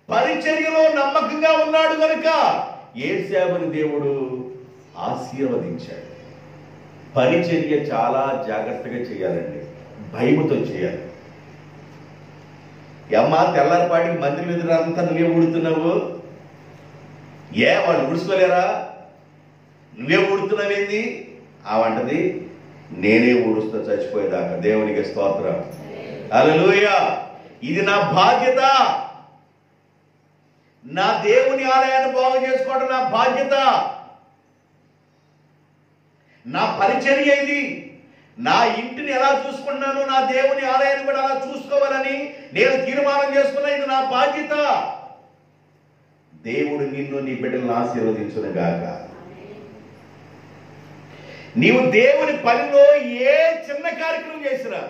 పరిచర్యలో నమ్మకంగా ఉన్నాడు గనుక యేసేపుని దేవుడు ఆశీర్వదించాడు. పరిచర్య చాలా జాగ్రత్తగా చేయాలండి, భయముతో చేయాలి. అమ్మా తెల్లారిపాటికి మందిరం ఎదురంతా నువ్వే ఊడుతున్నావు, ఏ వాళ్ళు ఊడుచుకోలేరా, నువ్వే ఊడుతున్నావేంది? ఆ వంటది నేనే ఊడుస్తా చచ్చిపోయేదాకా. దేవునికి స్తోత్రం. హల్లెలూయా. ఇది నా బాధ్యత, నా దేవుని ఆలయాన్ని బాగు చేసుకోవడం నా బాధ్యత, నా పరిచర్య ఇది. నా ఇంటిని ఎలా చూసుకున్నాను, నా దేవుని ఆలయాన్ని కూడా అలా చూసుకోవాలని నేను తీర్మానం చేసుకున్నా. ఇది నా బాధ్యత. దేవుడు నిన్ను, నీ బిడ్డలను ఆశీర్వదించును గాక. నీవు దేవుని పనిలో ఏ చిన్న కార్యక్రమం చేసినా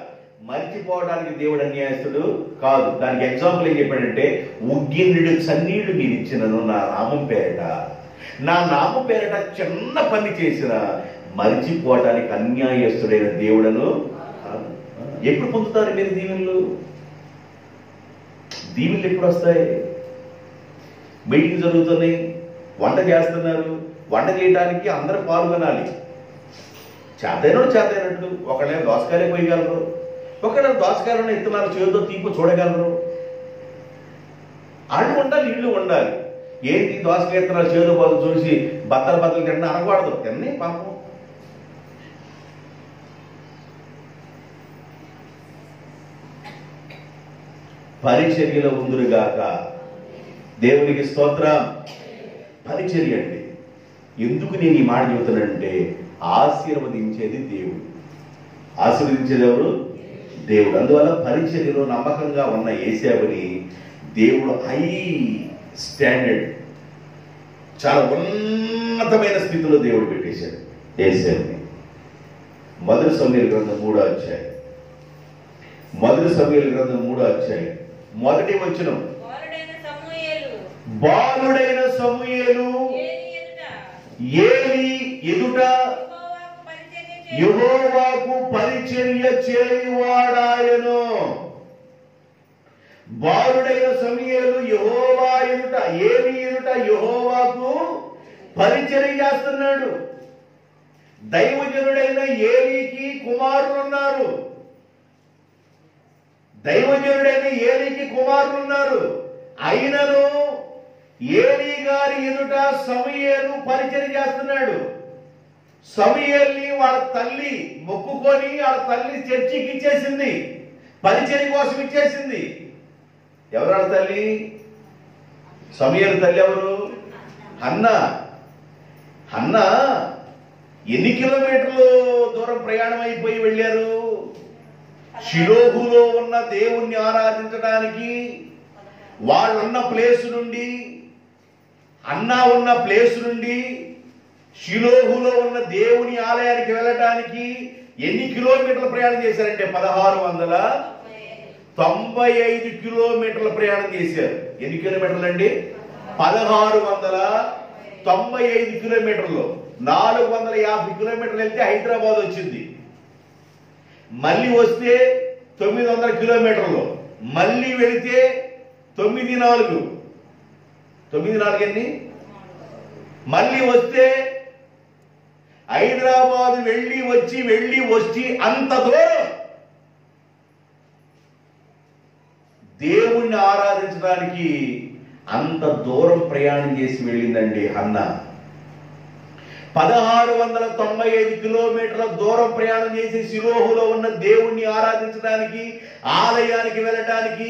మర్చిపోవడానికి దేవుడు అన్యాయస్తుడు కాదు. దానికి ఎగ్జాంపుల్ ఏం చెప్పాడంటే, ఉగ్గిన్నుడు చన్నీడు మీరు ఇచ్చినను నా నామం పేరట, నా నామం పేరట చిన్న పని చేసిన మర్చిపోవటానికి అన్యాయస్తుడైన దేవుడను. ఎప్పుడు పొందుతారు మీరు దీవెనలు? దీవెనలు ఎప్పుడు వస్తాయి? మీటింగ్ జరుగుతున్నాయి, వంట చేస్తున్నారు, వంట చేయడానికి అందరూ పాల్గొనాలి. చేతైనట్టు ఒకళ్ళే దోసకాయలే పోయగలరు, ఒకళ్ళ దోసకాయలను ఇత్తనాలు చేతితో తీపు చూడగలరు. అళ్ళు ఉండాలి, ఇళ్ళు ఉండాలి. ఏంటి దోసకాయ ఇత్తనాలు చేతితో బాధ చూసి బత్తలు తిన్న అనకూడదు. తిన్నీ పాపం. పరిచర్యలో ఉందురుగాక. దేవునికి స్తోత్రం. పరిచర్య అండి. ఎందుకు నేను ఈ మాట చెబుతున్నానంటే, ఆశీర్వదించేది దేవుడు. ఆశీర్వదించేది ఎవరు? దేవుడు. అందువల్ల పరిచర్యలో నమ్మకంగా ఉన్న యేసేపుని దేవుడు హై స్టాండర్డ్, చాలా ఉన్నతమైన స్థితిలో దేవుడు పెట్టేశాడు యేసేపుని. మొదటి సమూయేలు గ్రంథం 3వ అధ్యాయం, మొదటి సమూయేలు గ్రంథం 3వ అధ్యాయం మొదటి వచనం, బాలుడైన సమూయేలు ఏలీ ఎదుట యెహోవాకు పరిచర్య చేయువాడాయను. బాలుడైన సమూయేలు యెహోవా ఎదుట, ఏలీ ఎదుట యెహోవాకు పరిచర్య చేస్తున్నాడు. దైవజనుడైన ఏలీకి కుమారులు ఉన్నారు. దైవజనుడైన ఏలీకి కుమారులు ఉన్నారు. అయినను ఏలీ గారి ఎదుట సమూయేలు పరిచర్య చేస్తున్నాడు. సమూయేలుని వాళ్ళ తల్లి మొక్కుకొని వాళ్ళ తల్లి చర్చికి ఇచ్చేసింది, పరిచర్య కోసం ఇచ్చేసింది. ఎవరు వాళ్ళ తల్లి? సమూయేలు తల్లి ఎవరు? హన్నా. హన్నా ఎన్ని కిలోమీటర్లు దూరం ప్రయాణం అయిపోయి వెళ్ళారు? షిలోహులో ఉన్న దేవుణ్ణి ఆరాధించడానికి వాళ్ళున్న ప్లేస్ నుండి, అన్నా ఉన్న ప్లేస్ నుండి షిలోహులో ఉన్న దేవుని ఆలయానికి వెళ్ళటానికి ఎన్ని కిలోమీటర్ల ప్రయాణం చేశారంటే 1695 కిలోమీటర్ల ప్రయాణం చేశారు. ఎన్ని కిలోమీటర్లు అండి? 1695 కిలోమీటర్లు. 450 కిలోమీటర్లు వెళ్తే హైదరాబాద్ వచ్చింది. మళ్ళీ వస్తే 900 కిలోమీటర్లు, మళ్ళీ వెళితే 94 ఎన్ని, మళ్ళీ వస్తే హైదరాబాద్ వెళ్ళి వచ్చి అంత దూరం దేవుణ్ణి ఆరాధించడానికి అంత దూరం ప్రయాణం చేసి వెళ్ళిందండి హన్నా. 1695 కిలోమీటర్ల దూరం ప్రయాణం చేసి షిలోహులో ఉన్న దేవుణ్ణి ఆరాధించడానికి, ఆలయానికి వెళ్ళడానికి,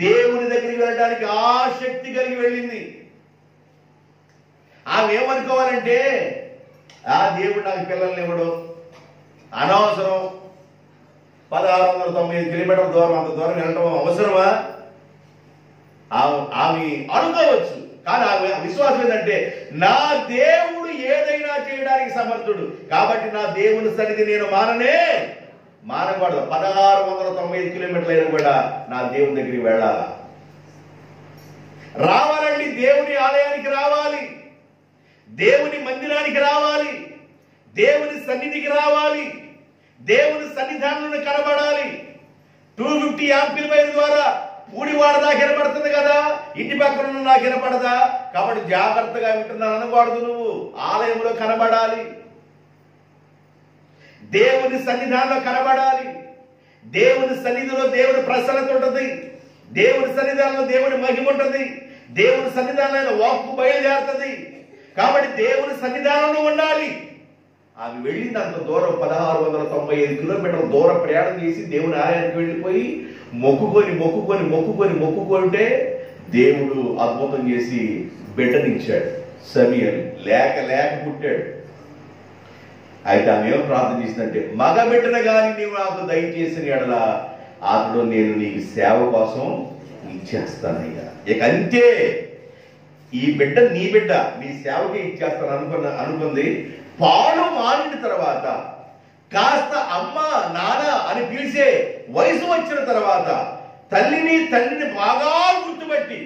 దేవుని దగ్గరికి వెళ్ళడానికి ఆసక్తి కలిగి వెళ్ళింది. ఆమె ఏమనుకోవాలంటే, ఆ దేవుడు నాకు పిల్లల్ని ఇవ్వడు, అనవసరం, 1695 కిలోమీటర్ల దూరం, అంత దూరం వెళ్ళడం అవసరమా? ఆమె అనుకోవచ్చు, కానీ ఆమె విశ్వాసం ఏంటంటే నా దేవుడు ఏదైనా చేయడానికి సమర్థుడు, కాబట్టి నా దేవుని సన్నిధి నేను మానకూడదు. 1695 కిలోమీటర్లు అయినా కూడా నా దేవుని దగ్గరికి వెళ్ళాలా. రావాలండి, దేవుని ఆలయానికి రావాలి, దేవుని మందిరానికి రావాలి, దేవుని సన్నిధికి రావాలి, దేవుని సన్నిధానంలో కనబడాలి. 250 యాంపియర్ ద్వారా పూడివాడ దాకా వినపడుతుంది కదా, ఇంటి పక్కన నాకు వినపడదా? కాబట్టి జాగ్రత్తగా వింటున్నాను అనకూడదు. నువ్వు ఆలయంలో కనబడాలి, దేవుని సన్నిధానంలో కనబడాలి. దేవుని సన్నిధిలో దేవుని ప్రసన్నత ఉంటుంది, దేవుని సన్నిధానంలో దేవుని మహిమ ఉంటుంది, దేవుని సన్నిధానంలో వాక్కు బయలుదేరుతుంది. కాబట్టి దేవుని సన్నిధానంలో ఉండాలి. ఆమె వెళ్ళింది అంత దూరం, 1695 కిలోమీటర్ల దూరం ప్రయాణం చేసి దేవుని ఆలయానికి వెళ్ళిపోయి మొక్కుకుంటే దేవుడు అద్భుతం చేసి బిడ్డనిచ్చాడు. సమూయేలు లేక పుట్టాడు. అయితే ఆమె ఏమో ప్రార్థన చేసిందంటే, మగ బిడ్డను కానీ నీవు నాకు దయచేసిన ఎడల అతడు నేను నీకు సేవ కోసం ఇచ్చేస్తానయ్యా. ఇక అంతే, ఈ బిడ్డ నీ బిడ్డ, నీ సేవకి ఇచ్చేస్తాను అనుకుంది. పాలు మానిన తర్వాత కాస్త అమ్మ నాన్న అని పిలిచే వయసు వచ్చిన తర్వాత తండ్రిని బాగా గుర్తుపట్టి,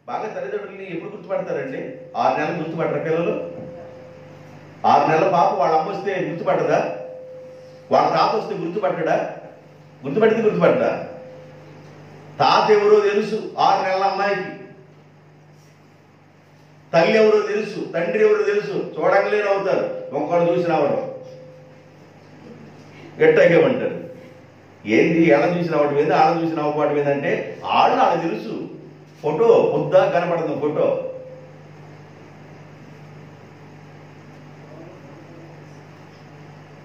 బాగా తల్లిదండ్రులని ఎప్పుడు గుర్తుపడతారండి? 6 నెలలు గుర్తుపడతారు పిల్లలు. 6 నెలల పాప వాళ్ళ అమ్మ వస్తే గుర్తుపట్టదా? వాళ్ళ తాత వస్తే గుర్తుపట్టదా? తాత ఎవరో తెలుసు 6 నెలల అమ్మాయికి, తల్లి ఎవరో తెలుసు, తండ్రి ఎవరో తెలుసు. చూడంగానే అవుతారు, ఒక్కడు చూసిన అవడం గట్టగేమంటారు. ఏంది ఎలా చూసిన అవడం ఏంది, ఆడ చూసిన అవ్వడం ఏంటంటే వాళ్ళకి తెలుసు. ఫోటో పొద్దా కనపడుతుంది ఫోటో.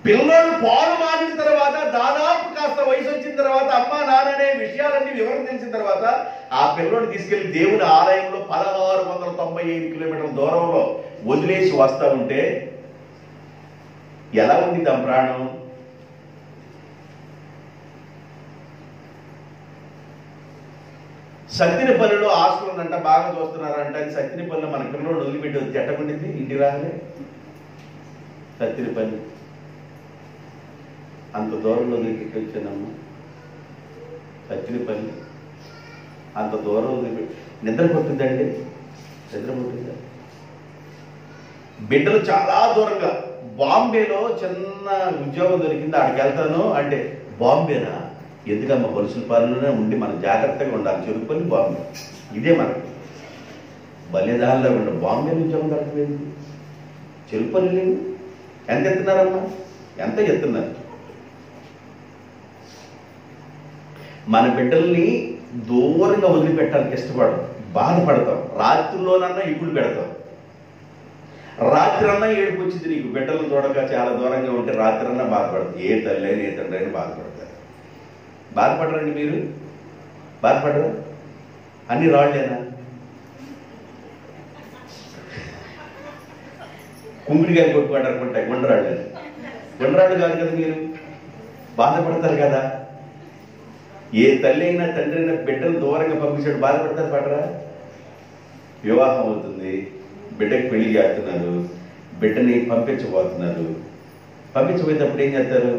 పిల్లలు పాలు మానిన తర్వాత దాదాపు కాస్త వయసు వచ్చిన తర్వాత అమ్మ నాన్న అనే విషయాలన్నీ వివరణ తెలిసిన తర్వాత ఆ పిల్లోని తీసుకెళ్లి దేవుని ఆలయంలో 1695 కిలోమీటర్ల దూరంలో వదిలేసి వస్తా ఉంటే ఎలా ఉంది తమ ప్రాణం? సత్తినపల్లిలో హాస్టల్ ఉందంట, బాగా చూస్తున్నారంట. అది సత్తినపల్లిలో మన పిల్లలు వదిలిపెట్టి ఎట్టకుండింది ఇంటికి రాగానే. సత్తినపల్లి అంత దూరంలో వదిలిపెట్టి వచ్చానమ్మా. సత్తినపల్లి అంత దూరం వదిలిపెట్టి నిద్రపోతుందండి, నిద్రపోతుందా? బిడ్డలు చాలా దూరంగా బాంబేలో చిన్న ఉద్యోగం దొరికింది, అక్కడికి వెళ్తాను అంటే బాంబేనా? ఎందుకమ్మా బొలుసుల పాలనలోనే ఉండి మనం జాగ్రత్తగా ఉండాలి. చెరుకుపల్లి బాంబే ఇదే మనకి బలిదానంలో ఉండే. బాంబేలో ఉద్యోగం దొరకలేదు, చెరుకుపల్లి లేదు. ఎంత ఎత్తున్నారమ్మా? ఎంత ఎత్తున్నారు? మన బిడ్డల్ని దూరంగా వదిలిపెట్టానికి ఇష్టపడడం, బాధపడతాం. రాత్రిలోనన్నా ఇగులు పెడతాం. రాత్రి అన్నా ఏడుపు వచ్చింది నీకు, బిడ్డలు చూడక చాలా దూరంగా ఉంటే రాత్రి అన్నా బాధపడతాం. ఏ తల్లి అయినా ఏ తండ్రి అయినా బాధపడతారు. బాధపడరండి మీరు? బాధపడరా? అన్ని రాళ్ళేనా? కుంకుడికాయలు కొట్టుకోవడానుకుంటాయి గుండ్రాళ్ళు. గుండ్రాళ్ళు కాదు కదా మీరు, బాధపడతారు కదా. ఏ తల్లి అయినా తండ్రి అయినా బిడ్డలు దూరంగా పంపించాడు, బాధపడతారు పడరా? వివాహం అవుతుంది, బిడ్డకి పెళ్లి చేస్తున్నారు, బిడ్డని పంపించబోతున్నారు. పంపించబోయేటప్పుడు ఏం చేస్తారు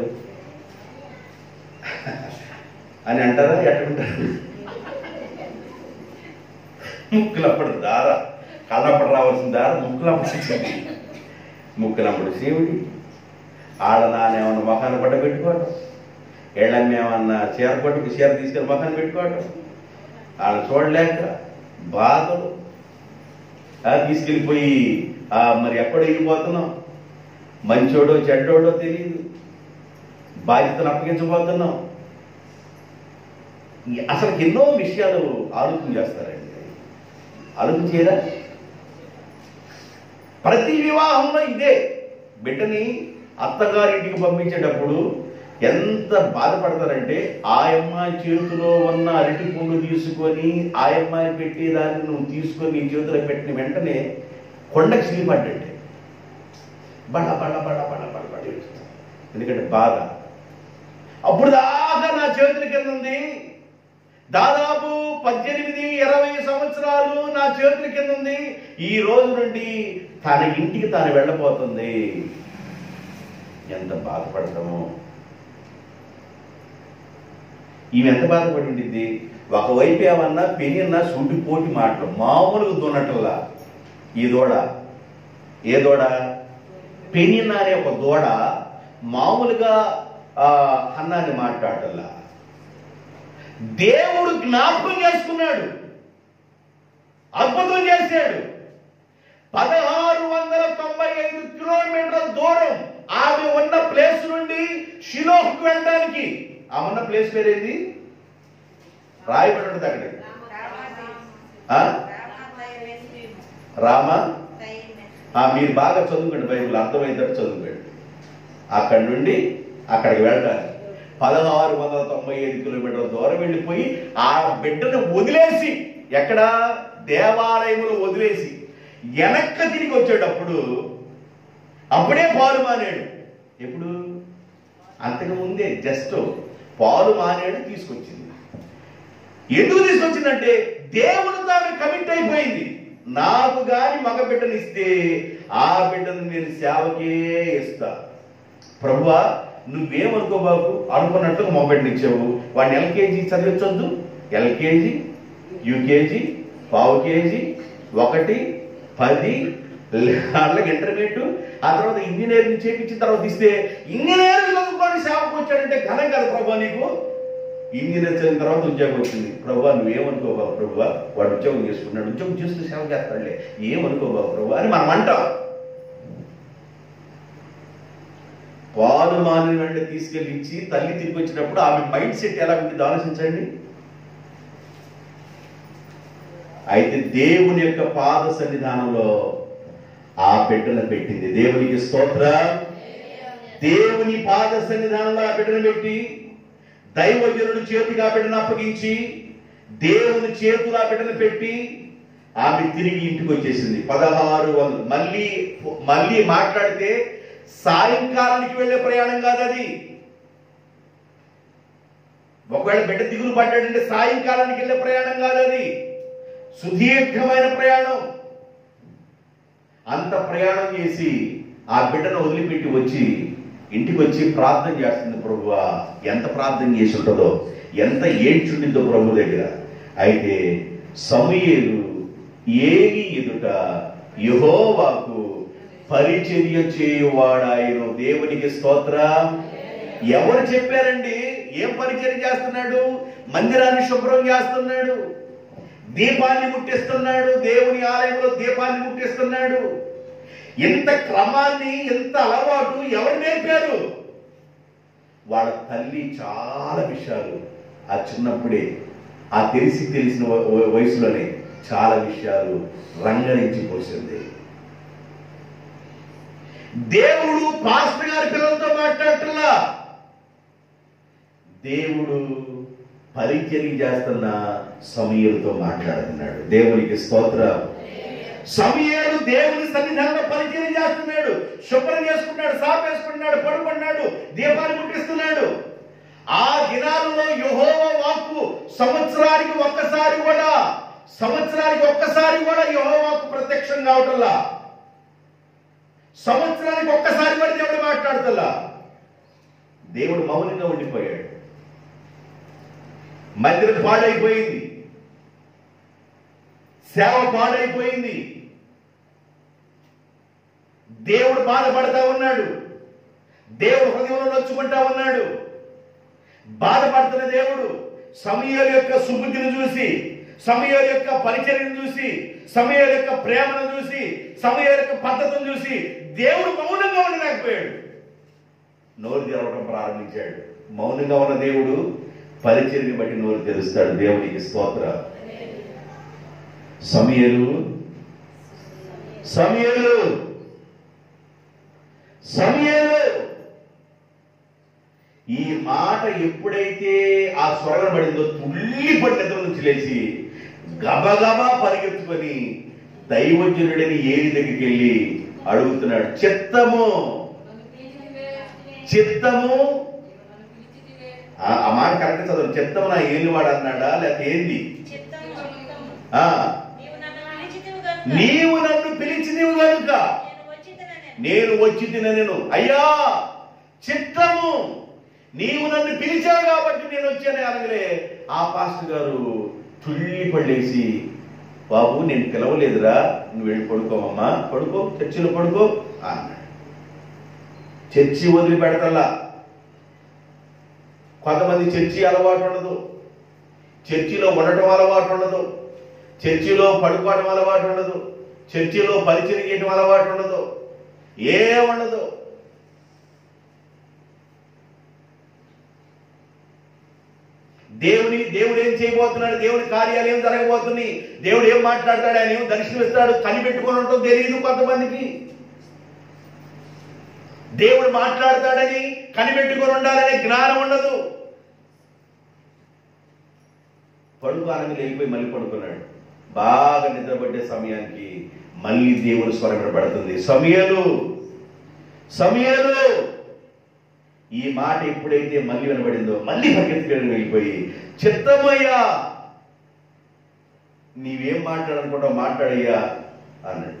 అని అంటారా? ఎట్టుంటారు? ముక్కులప్పుడు దార, కళ్ళప్పుడు రావాల్సిన దార ముక్కులప్పుడు, ముక్కులప్పుడు శివుడి ఆడ నానేమన్నా మొఖాన్ని పట్ట పెట్టుకోవటం, ఏళ్ళమ్మేమన్నా చీర పట్టుకు చీర తీసుకెళ్ళి మొఖాన్ని పెట్టుకోవటం, వాళ్ళు చూడలేక బాధలు. తీసుకెళ్ళిపోయి మరి ఎక్కడో వెళ్ళిపోతున్నాం, మంచోడో చెడ్డోడో తెలియదు, బాధ్యతను అప్పగించబోతున్నాం. అసలు ఎన్నో విషయాలు ఆలోచన చేస్తారండి. ఆలోచన చేయరా? ప్రతి వివాహంలో ఇదే. బిడ్డని అత్తగారింటికి పంపించేటప్పుడు ఎంత బాధపడతారంటే, ఆ అమ్మాయి చేతిలో ఉన్న అరటి పండు తీసుకొని ఆ అమ్మాయి పెట్టేదాన్ని నువ్వు తీసుకొని నీ చేతిలో పెట్టిన వెంటనే కొండకి సిలిపడ్డంటే బడ బడ బడ బడ బడ బడ. ఎందుకంటే బాధ. అప్పుడు దాకా నా చేతుల కింద ఉంది, దాదాపు 18-20 సంవత్సరాలు నా చేతుల కింద ఉంది. ఈ రోజు నుండి తన ఇంటికి తాను వెళ్ళబోతుంది. ఎంత బాధపడతామో. ఈమె ఎంత బాధపడింది. ఒకవైపు ఏమన్నా పెనిన్నా సూటిపోటి మాటలు, మామూలుగా దున్నటల్లా. ఈ దూడ, ఏ దూడ? పెనిన్నా అనే ఒక దూడ మామూలుగా అన్నాన్ని మాట్లాడటల్లా. దేవుడు జ్ఞాపకం చేసుకున్నాడు, అద్భుతం చేశాడు. 1695 కిలోమీటర్ల దూరం ఆమె ఉన్న ప్లేస్ నుండి షిలోహ్కు వెళ్ళడానికి. ఆమె ఉన్న ప్లేస్ పేరేంది? రాయబడి ఉంటుంది అక్కడ. రామా, మీరు బాగా చదువుకోండి, బైబిల్ అర్థమైందట్టు చదువుకోండి. అక్కడి నుండి అక్కడికి వెళ్ళడానికి 1695 కిలోమీటర్ల దూరం వెళ్ళిపోయి ఆ బిడ్డను వదిలేసి, ఎక్కడ? దేవాలయంలో వదిలేసి వెనక్క తిరిగి వచ్చేటప్పుడు అప్పుడే పాలు మానేడు. ఎప్పుడు? అంతకు ముందే జస్ట్ పాలు మానేడు తీసుకొచ్చింది. ఎందుకు తీసుకొచ్చిందంటే దేవునితో ఆమె కమిట్ అయిపోయింది. నాకు గాని మగ బిడ్డను ఇస్తే ఆ బిడ్డను నేను సేవకే ఇస్తా. ప్రభువా, నువ్వేమనుకో బాబు, అనుకున్నట్టుగా మగ బిడ్డను ఇచ్చావు. వాడిని ఎల్కేజీ చదివించొద్దు, ఎల్కేజీ, యూకేజీ, పావు కేజీ, 1, 10 వాళ్ళకి ఇంటర్మీడియట్, ఆ తర్వాత ఇంజనీరింగ్ చేయించిన తర్వాత ఇస్తే ఇంజనీరింగ్ చదువుకొని సేవకు వచ్చాడంటే ఘనం కదా ప్రభు నీకు. ఇంజనీర్ చదివిన తర్వాత ఉద్యోగం వచ్చింది. ప్రభు నువ్వేమనుకోబావు ప్రభు, వాడు ఉద్యోగం చేసుకున్నాడు, ఉద్యోగం చేస్తూ సేవ చేస్తాడులే, ఏమనుకోబావు ప్రభు అని మనం అంటాం. పాలు మాని వెంటనే తీసుకెళ్ళి ఇచ్చి తల్లి తిరిగి వచ్చినప్పుడు ఆమె మైండ్ సెట్ ఎలా ఉంటుంది ఆలోచించండి. అయితే దేవుని యొక్క పాద సన్నిధానంలో ఆ బిడ్డను పెట్టింది. దేవునికి స్తోత్రం. దేవుని పాద సన్నిధానంలో ఆ బిడ్డను పెట్టి దైవజనుడి చేతికి ఆ బిడ్డను అప్పగించి దేవుని చేతులు ఆ బిడ్డను పెట్టి ఆమె తిరిగి ఇంటికి వచ్చేసింది. 1600 మళ్ళీ మాట్లాడితే సాయంకాలానికి వెళ్ళే ప్రయాణం కాదు అది. ఒకవేళ బిడ్డ దిగులు పడ్డాడంటే సాయంకాలానికి వెళ్ళే ప్రయాణం కాదు అది, సుదీర్ఘమైన ప్రయాణం. అంత ప్రయాణం చేసి ఆ బిడ్డను వదిలిపెట్టి వచ్చి ఇంటికి వచ్చి ప్రార్థన చేస్తుంది. ప్రభువా, ఎంత ప్రార్థన చేసి ఉంటుందో, ఎంత ఏడ్చుండిందో ప్రభు దగ్గర. అయితే సమూయేలు ఏలీ ఎదుట యెహోవాకు పరిచర్య చేయువాడాయను. దేవునికి స్తోత్రం. ఎవరు చెప్పారండి? ఏం పరిచర్య చేస్తున్నాడు? మందిరాన్ని శుభ్రం చేస్తున్నాడు, దీపాన్ని ముట్టిస్తున్నాడు, దేవుని ఆలయంలో దీపాన్ని ముట్టిస్తున్నాడు. ఇంత క్రమాన్ని, ఇంత అలవాటు ఎవరు నేర్పారు? వాళ్ళ తల్లి చాలా విషయాలు ఆ చిన్నప్పుడే, ఆ తెలిసిన వయసులోనే చాలా విషయాలు రంగరించి పోసింది. దేవుడు పాస్టర్ గారి పిల్లలతో మాట్లాడుతున్నా, దేవుడు పరిచర్య చేస్తున్న సమూయేలుతో మాట్లాడుతున్నాడు. దేవునికి స్తోత్రం. సమూయేలు దేవుని సన్నిధానంలో పరిచర్య చేస్తున్నాడు, శుభ్రం చేసుకున్నాడు, సాఫ్ చేసుకున్నాడు, పడుకున్నాడు, దీపాన్ని ముట్టిస్తున్నాడు. ఆ దినాలలో యెహోవా వాక్కు సంవత్సరానికి ఒక్కసారి కూడా యెహోవాకు ప్రత్యక్షం కావటంలా. సంవత్సరానికి ఒక్కసారి కూడా దేవుడు మాట్లాడుతల్లా. దేవుడు మౌనంగా ఉండిపోయాడు. మందిరం పాడైపోయింది, సేవ పాడైపోయింది. దేవుడు బాధపడతా ఉన్నాడు, దేవుడు హృదయంలో నొచ్చుకుంటా ఉన్నాడు. బాధపడుతున్న దేవుడు సమూయేలు యొక్క సుబుద్ధిని చూసి, సమూయేలు యొక్క పరిచర్యను చూసి, సమూయేలు యొక్క ప్రేమను చూసి, సమూయేలు యొక్క పద్ధతిని చూసి దేవుడు మౌనంగా ఉండలేకపోయాడు. నోరు తెరవడం ప్రారంభించాడు. మౌనంగా ఉన్న దేవుడు పరిచర్యని బట్టి నోరు తెరుస్తాడు. దేవునికి స్తోత్రం. సమూయేలు ఈ మాట ఎప్పుడైతే ఆ స్వరం పడిందో తుల్లిపడి నిద్ర నుంచి లేచి గబగబా పరిగెత్తుకొని దైవజనుడిని ఏలి దగ్గరికి వెళ్ళి అడుగుతున్నాడు, చిత్తము ఆ మాట కరెక్ట్ చదవండి. చిత్తము నా ఏలివాడు అన్నాడా లేకపోతే ఏంది? నీవు నన్ను పిలిచినవు గనుక నేను వచ్చి తినను. అయ్యా చిత్తము, నీవు నన్ను పిలిచావు కాబట్టి నేను వచ్చాను అనగలే ఆ పాస్టర్ గారు తుళ్ళి పడేసి, బాబు నేను పిలవలేదురా, నువ్వు వెళ్ళి పడుకోమమ్మా, పడుకో, చర్చిలో పడుకో అన్నాడు. చర్చి వదిలిపెడతల్లా. కొంతమంది చర్చి అలవాటు ఉండదు, చర్చిలో ఉండటం అలవాటు ఉండదు, చర్చిలో పడుకోవడం అలవాటు ఉండదు, చర్చిలో పరిచయం చేయడం అలవాటు ఉండదు, ఏ ఉండదు. దేవుడు ఏం చేయబోతున్నాడు, దేవుడి కార్యాలు ఏం జరగబోతుంది, దేవుడు ఏం మాట్లాడతాడు, ఆయన ఏం దర్శనమిస్తాడు కనిపెట్టుకొని ఉంటుంది తెలియదు కొంతమందికి. దేవుడు మాట్లాడతాడని కనిపెట్టుకొని ఉండాలనే జ్ఞానం ఉండదు. పడుకోనని వెళ్ళిపోయి మళ్ళీ పడుకున్నాడు. బాగా నిద్రపట్టే సమయానికి మళ్ళీ దేవుడు స్వరం వినపడుతుంది, సమూయేలు సమూయేలు. ఈ మాట ఎప్పుడైతే మళ్ళీ వినబడిందో మళ్ళీ పరిగెత్తుకెళ్ళి వెళ్ళిపోయి, చిత్తమయ్యా, నీవేం మాట్లాడనుకుంటావు మాట్లాడయ్యా అన్నాడు.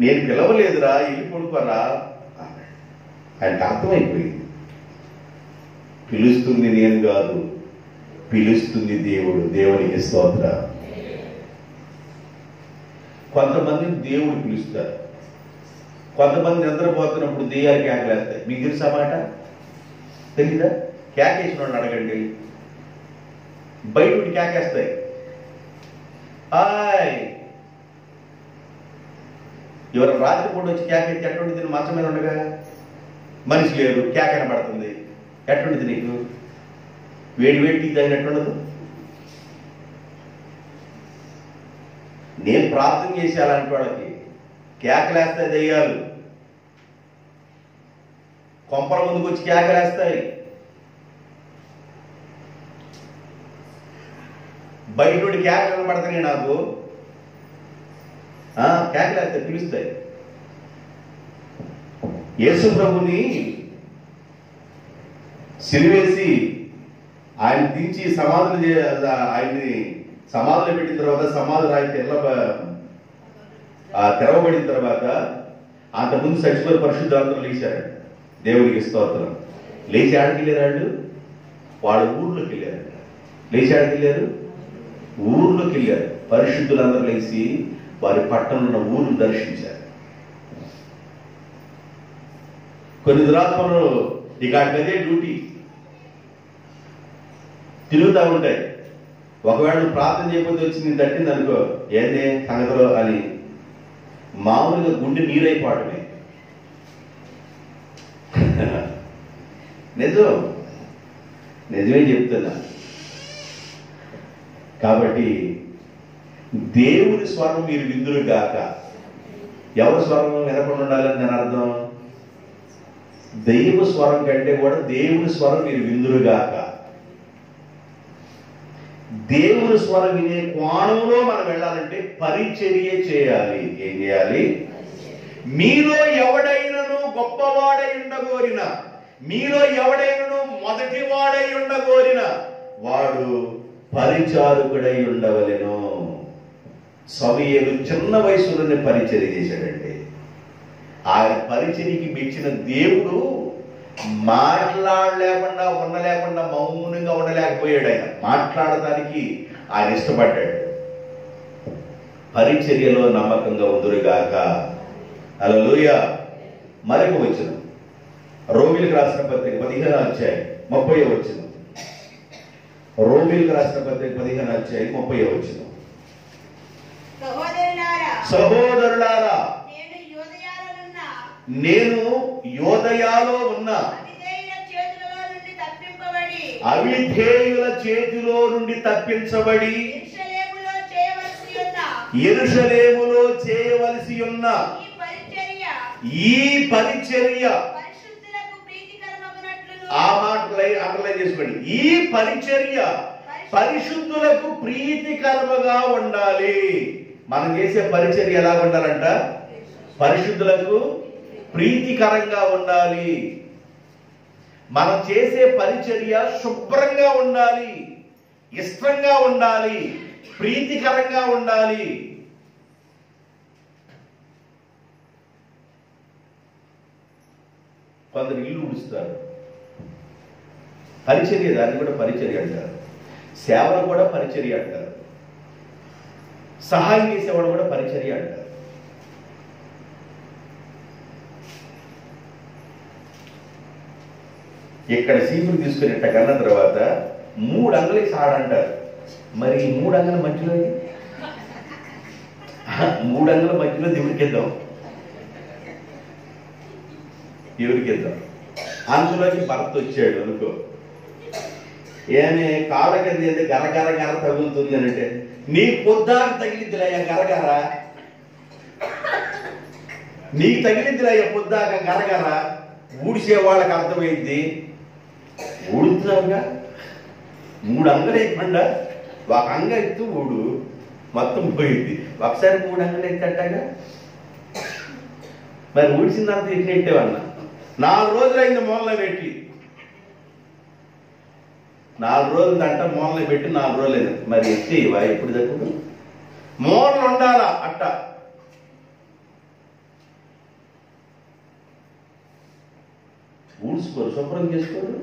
నేను పిలవలేదురా, వెళ్ళి పడుకోరా అన్నాడు. ఆయనకు అర్థమైపోయింది, పిలుస్తుంది నేను కాదు, పిలుస్తుంది దేవుడు. దేవునికి స్తోత్రం. కొంతమందిని దేవుడు పిలుస్తారు, కొంతమంది నిద్రపోతున్నప్పుడు దెయ్యాలు కేకలేస్తాయి. మీకు తెలుసా మాట? తెలీదా? కేకేసిన వాడిని అడగండి, బయట ఉండి కేకేస్తాయి. హాయ్, ఎవరు రాత్రిపూట వచ్చి కేకేస్తే ఎటువంటిది? మంచం మీద ఉండగా మనిషి లేరు, కేకన పడుతుంది, ఎటువంటిది? నీకు వేడి వేడికి తగినట్టుండదు. నేను ప్రార్థన చేసి అలాంటి వాళ్ళకి కేకలేస్తాయి దెయ్యాలు, కొంపల ముందుకు వచ్చి కేకలేస్తాయి. బయట నుండి కేకలు పడతాయి, నాకు కేకలేస్తాయి, పిలుస్తాయి. యేసు ప్రభుని సిలువేసి ఆయన దించి సమాధులు ఆయన్ని సమాధులు పెట్టిన తర్వాత సమాధులు ఆయన తెరవబడిన తర్వాత అంతకుముందు సచివాలయ పరిశుద్ధాంతరం లేచారు. దేవుడికి స్తోత్రం. లేచి ఆడికి వెళ్ళారు, వాళ్ళ ఊర్లోకి వెళ్ళారు. లేచి ఆడికి వెళ్ళారు, ఊర్లోకి వెళ్ళారు. పరిశుద్ధులందరూ లేచి వారి పట్టణంలో ఉన్న ఊరు దర్శించారు. కొన్ని దురాత్మలు ఇక అదే డ్యూటీ తిరుగుతూ ఉంటాయి. ఒకవేళ నువ్వు ప్రార్థన చేయకపోతే వచ్చి నేను తట్టింది అనుకో, ఏందే సంగతిలో అని మామూలుగా గుండె నీరైపోవడమే. నిజమే చెప్తున్నా. కాబట్టి దేవుని స్వరం మీరు విందురు గాక. ఎవరి స్వరం వినకుండా ఉండాలని నేను అర్థం? దైవ స్వరం కంటే కూడా దేవుని స్వరం మీరు విందురు గాక. దేవుని స్వరం వినే కోణంలో మనం వెళ్ళాలంటే పరిచర్య చేయాలి. ఏం చేయాలి? మీలో ఎవడైనను గొప్పవాడై ఉండగోరిన, మీలో ఎవడైనను మొదటివాడై ఉండగోరిన వాడు పరిచారకుడై ఉండవలెను. సమూయేలు చిన్న వయసులోనే పరిచర్య చేశాడండి. ఆయన పరిచర్యకి మెచ్చిన దేవుడు మాట్లాడలేకుండా ఉండలేకుండా మౌనంగా ఉండలేకపోయాడు. ఆయన మాట్లాడటానికి ఆయన ఇష్టపడ్డాడు. పరిచర్యలో నమ్మకంగా ఉందురుగాక. హల్లెలూయా. మరొక వచనం, రోమీయులకు రాసిన పత్రిక 15వ అధ్యాయం 30వ వచనం. రోమీయులకు రాసిన పత్రిక 15వ అధ్యాయం 30వ వచనం. సహోదరులారా, నేను యోదయాలో ఉన్న అవిధేయుల చేతిలో నుండి తప్పించబడి యెరూషలేములో చేయవలసి ఉన్న ఈ పరిచర్య, ఆ మాటలై అండర్లైన్ చేసుకోండి. ఈ పరిచర్య పరిశుద్ధులకు ప్రీతికరముగా ఉండాలి. మనం చేసే పరిచర్య ఎలా ఉండాలంట? పరిశుద్ధులకు ప్రీతికరంగా ఉండాలి. మనం చేసే పరిచర్య శుభ్రంగా ఉండాలి, ఇష్టంగా ఉండాలి, ప్రీతికరంగా ఉండాలి. కొందరు ఇల్లు ఉడుస్తారు, పరిచర్య, దాన్ని కూడా పరిచర్య అంటారు. సేవలు కూడా పరిచర్య అంటారు. సహాయం చేసేవాడు కూడా పరిచర్య అంటారు. ఇక్కడ సీపులు తీసుకుని ఇట్ట కన్న తర్వాత 3 అంగలి సాడంటారు. మరి ఈ 3 అంగల మధ్యలో 3 అంగల మధ్యలో దేవుడికిద్దాం, ఎవరికిద్దాం. అందులోకి భర్త వచ్చాడు అనుకో, ఏమే కాళ్ళ కింద ఏదో గరగర గర తగులుతుంది అని అంటే, నీ పొద్దాకు తగిలిద్దిరయ్యా గరగర, నీకు తగిలిద్దిరయ్యా పొద్దాక గరగర. ఊడిసే వాళ్ళకి అర్థమైంది, ఊడుతున్నావుగా 3 అంగలు వేయకుండా 1 అంగ ఎత్తు ఊడు, మొత్తం పోయింది. ఒకసారి 3 అంగలు ఎత్తట్టగా మరి ఊడిసిందంతా ఎట్టినెట్టేవన్నా. 4 రోజులు అయింది మూలలో పెట్టి, 4 రోజులు అంట మూలలో పెట్టి 4 రోజులు అయింది. మరి ఎత్తేవా ఎప్పుడు దగ్గర మూలలు ఉండాలా అట్ట. ఊడ్చుకోరు, శుభ్రం చేసుకోరు.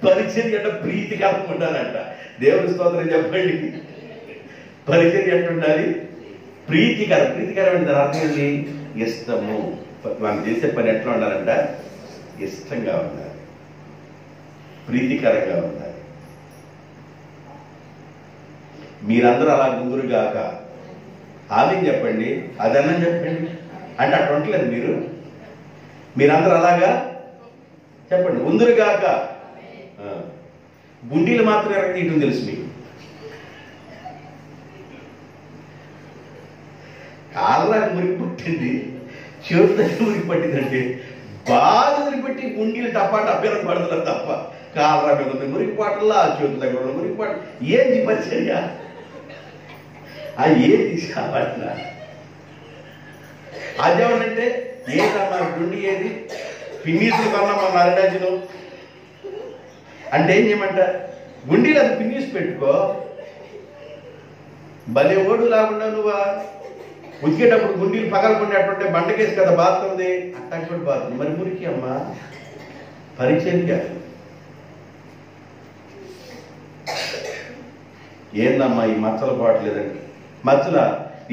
పరిచర్య అంటే ప్రీతికరం ఉండాలంట. దేవుడి స్తోత్రం చెప్పండి. పరిచర్య అంటే ఉండాలి ప్రీతికరం. ప్రీతికరం అంటే అర్థం ఏంటి? ఇష్టము. మనం చేసే పని ఎట్లా ఉండాలంట? ఇష్టంగా ఉండాలి, ప్రీతికరంగా ఉండాలి. మీరందరూ అలా ముందురుగాక. ఆమె చెప్పండి, అదన్నా చెప్పండి. అంటే అట్లా ఉండలేదు. మీరందరూ అలాగా చెప్పండి, ముందురుగాక. గుండీలు మాత్రం ఎరగతీయటం తెలుసు మీకు. కాళ్ళకి మురికి పట్టింది, చేతులకి మురికి పట్టిందంటే బాగా మురిపెట్టి గుండీలు టపా టప్పేర పడుతున్నారు తప్ప కాళ్ళ మీద ఉంది మురికి పాటల్లో, ఆ చేతుల దగ్గర ఉన్న మురికి పాటలు. ఏంది పరిచర్య? ఏది కావాలన్నా అదేమంటే ఏదమ్మా గుండి ఏది పిన్నీసులు కన్నా మన అరడాజును అంటే ఏం చేయమంట? గుండీలు అది పిన్నీసు పెట్టుకో. భలే ఓడు లాగుండా నువ్వా. ఉతికేటప్పుడు గుండీలు పగలకుండేటంటే బండకేసి కదా బాతుంది, అట్టంటి బాతుంది. మరి మురికి అమ్మా పరిచర్య. ఏందమ్మా ఈ మచ్చలు పోవట్లేదండి. మచ్చల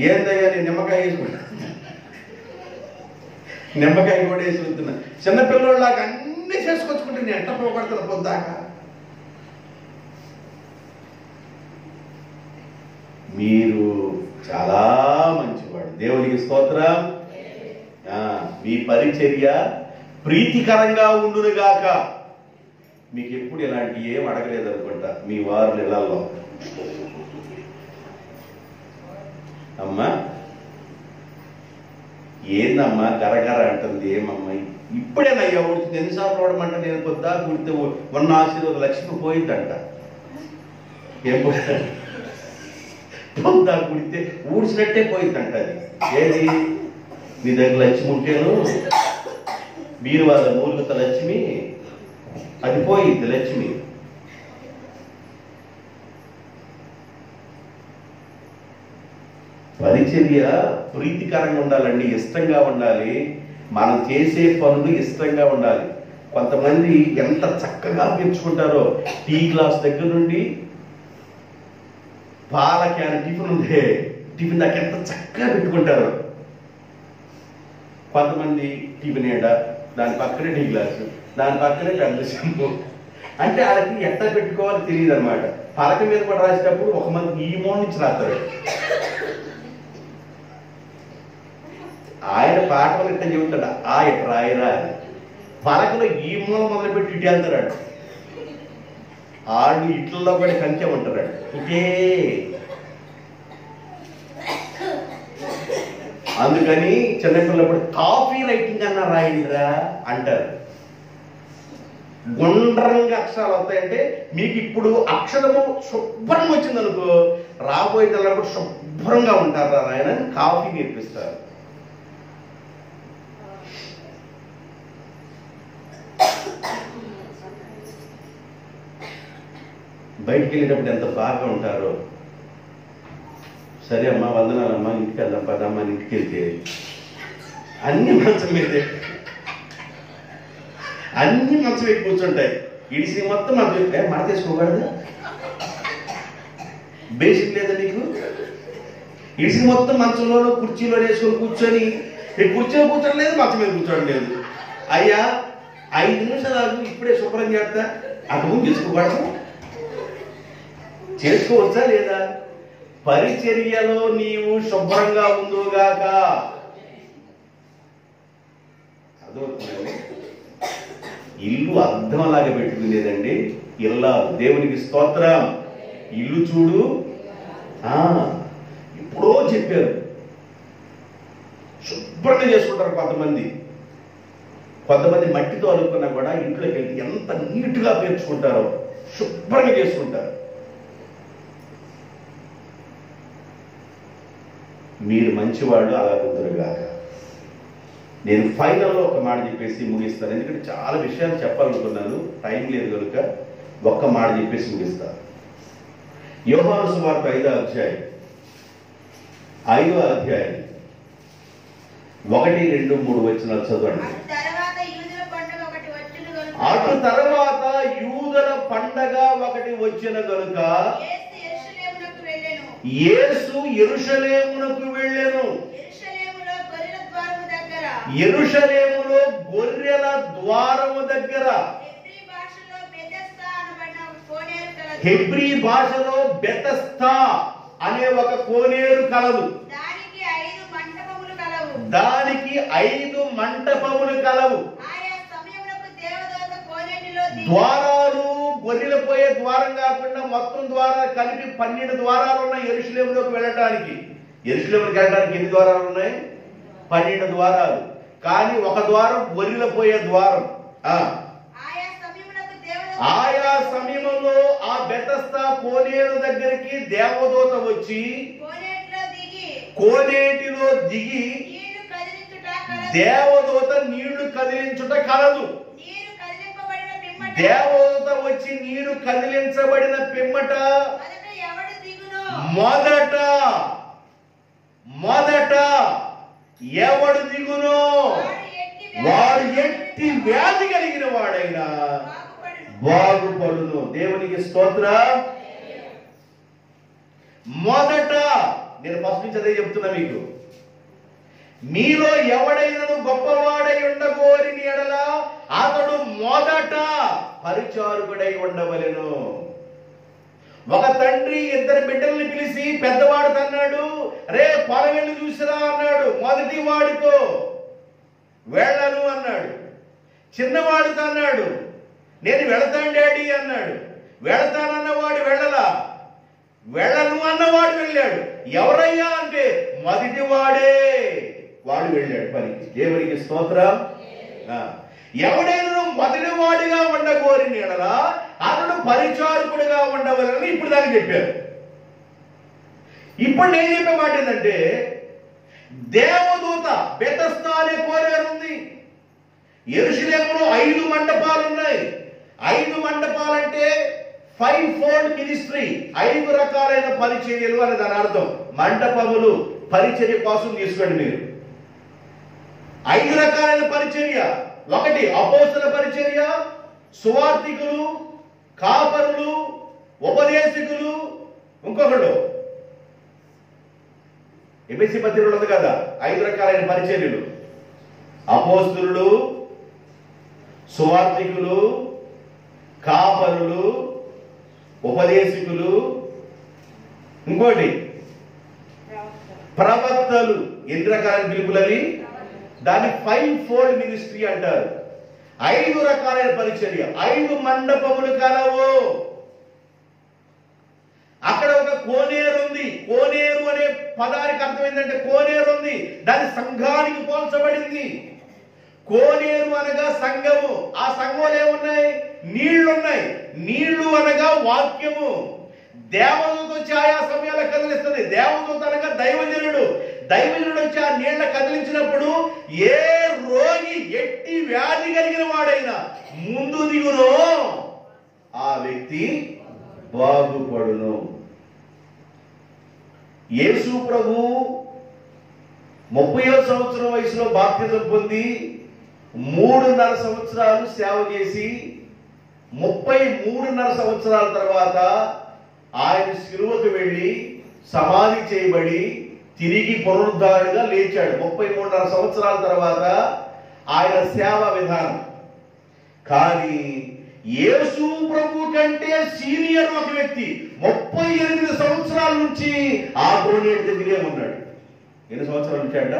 ఏందయ్యా, నేను నిమ్మకాయ వేసుకుంటా, నిమ్మకాయ కూడా వేసి వెళ్తున్నా. చిన్నపిల్లలాగా అన్ని చేసుకొచ్చుకుంటే నేను ఎంట పోగొడతాను పొద్దాక. మీరు చాలా మంచివాడు, దేవునికి స్తోత్రం. మీ పరిచర్య ప్రీతికరంగా ఉండునుగాక. మీకు ఎప్పుడు ఇలాంటి ఏం అడగలేదు అనుకుంటా మీ వారు నెలల్లో. అమ్మా ఏందమ్మా గరగర అంటుంది, ఏమమ్మా ఇప్పుడేనయ్యా ఊడుతుంది, ఎన్నిసార్లు ఓడమంట? నేను పొద్దా కుడితే ఉన్న ఆశీర్వాద లక్ష్మి పోయిందంట. ఏం పొద్దా కుడితే ఊడ్చినట్టే పోయిందంట. అది ఏది నీ దగ్గర లక్ష్మి ఉంటేను మీరు వాళ్ళ మూలికత లక్ష్మి, అది పోయింది లక్ష్మి. పరిచర్య ప్రీతికరంగా ఉండాలండి, ఇష్టంగా ఉండాలి. మనం చేసే పనులు ఇష్టంగా ఉండాలి. కొంతమంది ఎంత చక్కగా పెంచుకుంటారో, టీ గ్లాస్ దగ్గర నుండి పాల క్యాన్ టిఫిన్ ఉందే, టిఫిన్ దాకా ఎంత చక్కగా పెట్టుకుంటారు. కొంతమంది టిఫిన్ ఏడ, దాని పక్కనే టీ గ్లాసు, దాని పక్కనే పెద్ద షంపు. అంటే వాళ్ళకి ఎట్లా పెట్టుకోవాలో తెలియదు అనమాట. పలక మీద కూడా రాసేటప్పుడు ఒక మంది ఈ మూల నుంచి రాస్తారు. ఆయన పాఠం ఇట్లా చెబుతాడు, ఆ ఇట్లా రాయరా అని. పలకలో ఈ మూల మొదలుపెట్టి ఇటు వెళ్తాడు. ఆడు ఇట్లలో కూడా కంచెమంటారు, ఇటే. అందుకని చిన్నపిల్లప్పుడు కాఫీ రైటింగ్ అన్న రాయండిరా అంటారు. గుండ్రంగా అక్షరాలు అవుతాయంటే మీకు ఇప్పుడు అక్షరము శుభ్రంగా వచ్చిందనుకో, రాబోయే తల్లిప్పుడు శుభ్రంగా ఉంటారు ఆయన. కాఫీ నేర్పిస్తారు. బయటికి వెళ్ళేటప్పుడు ఎంత బాగా ఉంటారో. సరే అమ్మా, వందనాలమ్మా, ఇంటికి వెళ్దాం పదమ్మా, ఇంటికి వెళ్తే అన్ని మంచం మీదే, అన్ని మంచం ఎక్కి కూర్చుంటాయి. ఇడిసి మొత్తం మంచం మాట తీసుకోకూడదు, బేసిక్ లేదా నీకు? ఇడిసి మొత్తం మంచంలో కుర్చీలో వేసుకొని కూర్చొని, కూర్చొని కూర్చోడం లేదు, మంచం మీద కూర్చోడం లేదు. అయ్యా 5 నిమిషాలు ఇప్పుడే శుభ్రం చేస్తా, అటు ముందు చేసుకోకూడదు, చేసుకోవచ్చా లేదా? పరిచర్యలో నీవు శుభ్రంగా ఉందుగాక. అర్థమవుతుంది? ఇల్లు అర్థంలాగా పెట్టుకునేదండి ఇల్లాలు. దేవునికి స్తోత్రం. ఇల్లు చూడు, ఎప్పుడో చెప్పారు, శుభ్రంగా చేసుకుంటారు. కొంతమంది మట్టితో అనుకున్నా కూడా ఇంట్లోకి వెళ్తే ఎంత నీట్గా పేర్చుకుంటారో, శుభ్రంగా చేసుకుంటారు. మీరు మంచివాడు అలా కుదురుగాక. నేను ఫైనల్లో ఒక మాట చెప్పేసి ముగిస్తాను, ఎందుకంటే చాలా విషయాలు చెప్పాలనుకున్నాను, టైం లేదు కనుక ఒక్క మాట చెప్పేసి ముగిస్తాను. యోహాను సువార్త 5వ అధ్యాయం 1, 2, 3 వచనాలు చదవండి. అటు తర్వాత యూదుల పండగ ఒకటి వచ్చిన గనుక యేసు యెరూషలేమునకు వెళ్ళెను. యెరూషలేములో గొర్రెల ద్వారము దగ్గర, హెబ్రీ భాషలో బెతెస్దా అనే ఒక కోనేరు కలదు. దానికి 5 మంటపములు కలవు. ద్వారాలు గొర్రెలు పోయే ద్వారం కాకుండా మొత్తం ద్వారాలు కలిపి 12 ద్వారాలు ఉన్నాయి యెరూషలేములోకి వెళ్ళడానికి. యెరూషలేములోకి వెళ్ళడానికి ఎన్ని ద్వారాలు ఉన్నాయి? 12 ద్వారాలు. కానీ ఒక ద్వారం గొర్రెలు పోయే ద్వారం. ఆయా సమయంలో ఆ బెతెస్దా కోనేరు దగ్గరికి దేవదూత వచ్చి కోనేటిలో దిగి దేవదూత నీళ్లు కదిలించుట కలదు. దేవదూత వచ్చి నీరు కదిలించబడిన పిమ్మట మొదట ఎవడు దిగునో వాడు ఎట్టి వ్యాధి కలిగిన వాడైనా బాగుపడును. దేవునికి స్తోత్రం. మొదట, నేను ఫస్ట్ నుంచి అదే చెప్తున్నా మీకు, మీలో ఎవడైనను గొప్పవాడై ఉండగోరిని ఎడల అతడు మొదట పరిచారకుడై ఉండవలెను. ఒక తండ్రి 2 బిడ్డల్ని పిలిచి పెద్దవాడు అన్నాడు, రే పొలం వెళ్ళి చూసిరా అన్నాడు. మొదటి వాడితో వెళ్ళను అన్నాడు. చిన్నవాడితో అన్నాడు, నేను వెళతాను డాడీ అన్నాడు. వెళతానన్నవాడు వెళ్ళలా, వెళ్ళను అన్నవాడు వెళ్ళాడు. ఎవరయ్యా అంటే మొదటి వాడే, వాడు వెళ్ళాడు పనికి. దేవునికి స్తోత్రం. ఎవడైనా మొదటి వాడిగా ఉండగోరిన ఎడల అతడు పరిచారకుడిగా ఉండవలని ఇప్పుడు దాన్ని చెప్పారు. ఇప్పుడు నేను చెప్పే మాట ఏంటంటే, దేవదూత బెతెస్దా అనే కోనేరు ఉంది. యెరూషలేములో 5 మండపాలు ఉన్నాయి. 5 మండపాలంటే 5-fold మినిస్ట్రీ, 5 రకాలైన పరిచర్యలు అని దాని అర్థం. మండపములు పరిచర్య కోసం తీసుకోండి మీరు. 5 రకాలైన పరిచర్య. 1 అపోస్తల పరిచర్య, సువార్తికులు, కాపరులు, ఉపదేశకులు. ఇంకొకడు ఎబిసి పత్రికలో ఉంది కదా 5 రకాలైన పరిచర్యలు. అపోస్తలులు, సువార్తికులు, కాపరులు, ఉపదేశకులు, ఇంకోటి ప్రవక్తలు. ఎన్ని రకాలైన పిలుపులవి? దాన్ని 5-fold మినిస్ట్రీ అంటారు. 5 రకాలైన పరిచర్య, 5 మండపములు కలవు. అక్కడ ఒక కోనేరు ఉంది. కోనేరు అనే పదానికి అర్థం ఏంటంటే కోనేరు ఉంది, దాని సంఘానికి పోల్చబడింది. కోనేరు అనగా సంఘము. ఆ సంఘంలో ఏమున్నాయి? నీళ్లున్నాయి. నీళ్లు అనగా వాక్యము. దేవదూత వచ్చి ఆయా సమయాల్లో కదిలిస్తుంది. దేవదూత అనగా దైవజనుడు. దైవజనుడు వచ్చి ఆ నీళ్ల కదిలించినప్పుడు ఏ రోగి ఎట్టి వ్యాధి కలిగిన వాడైనా ముందు దిగునో ఆ వ్యక్తి బాగుపడును. యేసు ప్రభు 30వ సంవత్సరం వయసులో బాప్తిజం పొంది 3.5 సంవత్సరాలు సేవ చేసి 33.5 సంవత్సరాల తర్వాత ఆయన శిలువకు వెళ్ళి సమాధి చేయబడి తిరిగి పునరుద్ధరణగా లేచాడు. 33.5 సంవత్సరాల తర్వాత ఆయన సేవా విధానం. కానీ యేసు ప్రభు కంటే సీనియర్ ఒక వ్యక్తి 38 సంవత్సరాల నుంచి ఆ కోనేటి దగ్గరే ఉన్నాడు. ఎన్ని సంవత్సరాల నుంచి అంట?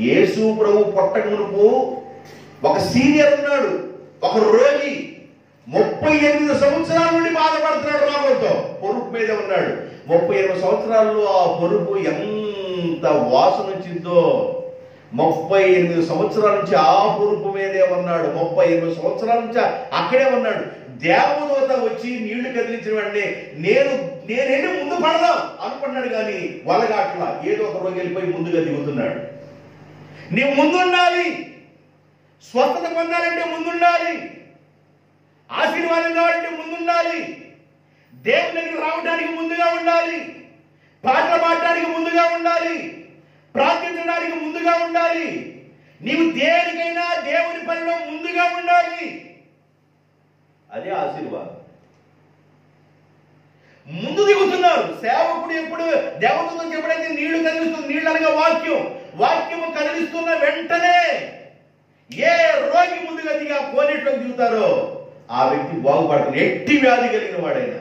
యేసు ప్రభు పొట్టక మునుపు ఒక సీనియర్ ఉన్నాడు, ఒక రోగి 38 సంవత్సరాల నుండి బాధపడుతున్నాడు. రోగంతో పొరుపు మీద ఉన్నాడు. 38 సంవత్సరాల్లో ఆ పొరుపు ఎంత వాసన వచ్చిందో. 38 సంవత్సరాల నుంచి ఆ పొరుపు మీదే ఉన్నాడు. 38 సంవత్సరాల నుంచి అక్కడే ఉన్నాడు. దేవదూత వచ్చి నీళ్లు కదిలించిన వెంటనే నేనేంటి ముందు పడదాం అనుకున్నాడు, కానీ వాళ్ళగా అట్లా ఏదో ఒక రోజు వెళ్ళిపోయి ముందుగా దిగుతున్నాడు. నీవు ముందుండాలి. స్వస్థత పొందాలంటే ముందుండాలి. ఆశీర్వాదం కావాలంటే ముందుండాలి. దేవుని దగ్గర రావడానికి ముందుగా ఉండాలి. పాటలు పాడటానికి ముందుగా ఉండాలి. ప్రార్థించడానికి ముందుగా ఉండాలి. నీవు దేనికైనా దేవుని పనిలో ముందుగా ఉండాలి. అదే ఆశీర్వాదం. ముందు దిగుతున్నారు. సేవకుడు ఎప్పుడు దేవతతో ఎప్పుడైతే నీళ్లు కదిలిస్తుంది, నీళ్ళు అనగా వాక్యము కదిలిస్తున్న వెంటనే ఏ రోగి ముందుగా దిగి ఆ కోనేట్లోకి దిగుతారో ఆ వ్యక్తి బాగుపడుతుంది. ఎట్టి వ్యాధి కలిగిన వాడైనా.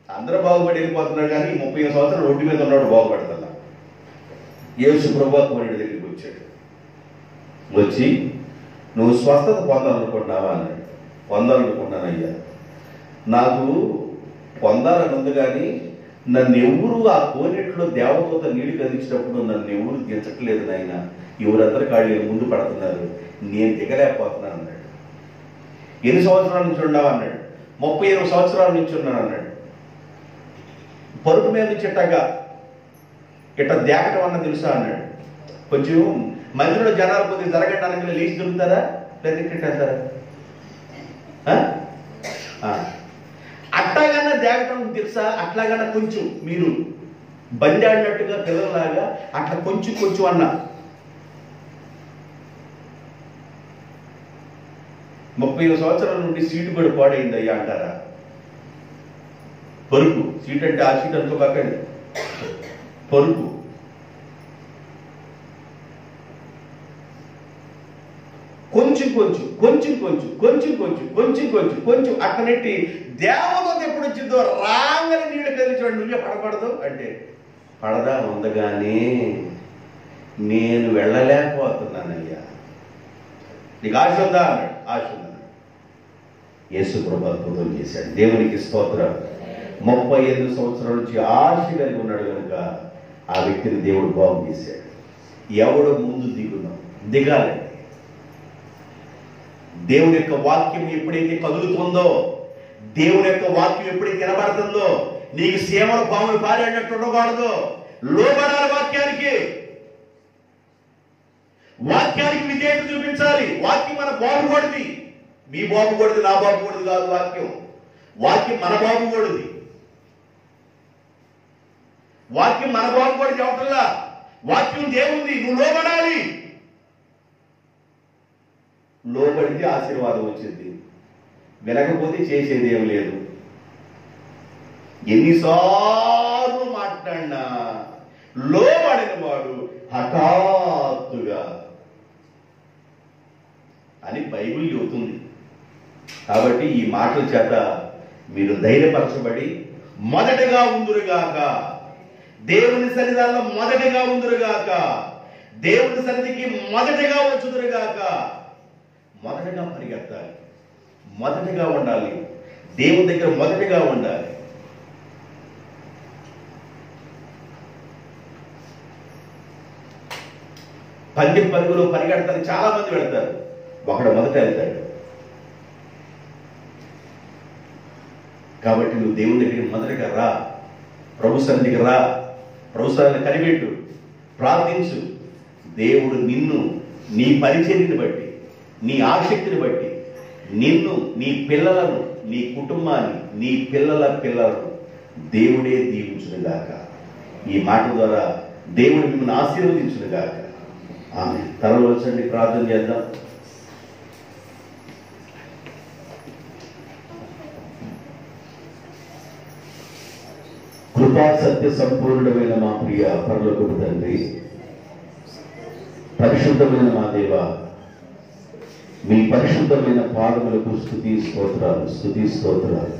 అందరూ బాగుపడి వెళ్ళిపోతున్నారు, కానీ 30 సంవత్సరాలు రోడ్డు మీద ఉన్నాడు బాగుపడతా. యేసు ప్రభువు కోనేటి దగ్గరికి వచ్చాడు. వచ్చి నువ్వు స్వస్థత పొందాలనుకుంటున్నావా అన్నాడు. పొందాలనుకుంటానయ్యా, నాకు పొందాలని ఉంది, కానీ నన్ను ఎవరు ఆ కోనేటిలో దేవదూత నీళ్లు కదిలించినప్పుడు నన్ను ఎవరు దించట్లేదు నాయన. ఎవరందరి కాళ్ళు ముందు పడుతున్నారు, నేను దిగలేకపోతున్నాను అన్నాడు. ఎన్ని సంవత్సరాల నుంచి ఉన్నావు అన్నాడు. 38 సంవత్సరాల నుంచి ఉన్నాను అన్నాడు. పరుపు మీద నుంచి ఇట్ట దేకటం అన్న తెలుసా అన్నాడు. కొంచెం మందిలో జనాలు కొద్దిగా జరగడానికి లేచి దొరుకుతారా లేదా ఇక్కడ వెళ్తారా? అట్లాగన్నా దేకటం తెలుసా? అట్లాగన్నా కొంచెం మీరు బండి ఆడినట్టుగా పిల్లలాగా అట్లా కొంచెం అన్నా. 30 సంవత్సరాల నుండి సీటు కూడా పాడైంది అయ్యా అంటారా? పరుపు సీట్ అంటే ఆ సీట్ అనుకోకండి, పరుపు. కొంచెం అక్కనెట్టి దేవదూత ఎప్పుడు వచ్చిందో రాంగని నీళ్ళు కదిలించాడు. నువ్వే పడకూడదు అంటే పడదా ఉందగానే నేను వెళ్ళలేకపోతున్నానయ్యా, నీకు ఆశ ఉందా అన్నాడు. ఆశ ఉందన్నాడు. యేసు ప్రభు అద్భుతం చేశాడు. దేవునికి స్తోత్రం. 38 సంవత్సరాల నుంచి ఆశ కలిగి ఉన్నాడు కనుక ఆ వ్యక్తిని దేవుడు బాగు చేశాడు. ఎవడు ముందు దిగాలి. దేవుని యొక్క వాక్యం ఎప్పుడైతే కదులుతుందో, దేవుని యొక్క వాక్యం ఎప్పుడైతే వినబడుతుందో, నీకు సేవల పాములు పారేటట్టు ఉండకూడదు. లోబడాలి వాక్యానికి. విధేయత చూపించాలి. వాక్యం మన బాబుగోడిది. మీ బాబుగోడిది, నా బాబుగోడిది కాదు. వాక్యం మన బాబుగోడిది. వాక్యం మన బాబుగోడిది అవటల్లా. వాక్యం దేవుంది. నువ్వు లోబడాలి. లోబడితే ఆశీర్వాదం వచ్చింది. వినకపోతే చేసేది ఏం లేదు. ఎన్నిసార్లు మాట్లాడినా లోబడిన వాడు హఠాత్తుగా అని బైబిల్ చెబుతుంది. కాబట్టి ఈ మాటల చేత మీరు ధైర్యపరచబడి మొదటగా ఉందురుగాక. దేవుని సన్నిధానంలో మొదటగా ఉందురుగాక. దేవుని సన్నిధికి మొదటగా వచ్చుదురుగాక. మొదటగా పరిగెత్తాలి. మొదటగా ఉండాలి. దేవుని దగ్గర మొదటగా ఉండాలి. పరుగులో పరిగెడతానికి చాలా మంది వెళ్తారు. ఒకడు మొదట వెళ్తాడు. కాబట్టి నువ్వు దేవుని దగ్గరికి మొదటగా రా. ప్రభు సన్నిధికి రా. ప్రభు సన్నిధిని కనిపెట్టు. ప్రార్థించు. దేవుడు నిన్ను నీ పరిచర్యని బట్టి, నీ ఆసక్తిని బట్టి, నిన్ను, నీ పిల్లలను, నీ కుటుంబాన్ని, నీ పిల్లల పిల్లలను దేవుడే దీవించునుగాక. ఈ మాట ద్వారా దేవుడు మిమ్మల్ని ఆశీర్వదించునుగాక. ఆమె తలలో వచ్చండి, ప్రార్థన చేద్దాం. కృపా సత్య సంపూర్ణమైన మా ప్రియ పరలోకపు తండ్రి, పరిశుద్ధమైన మా దేవ, మీ పరిశుద్ధమైన పాదములకు స్తుతి స్తోత్రాలు.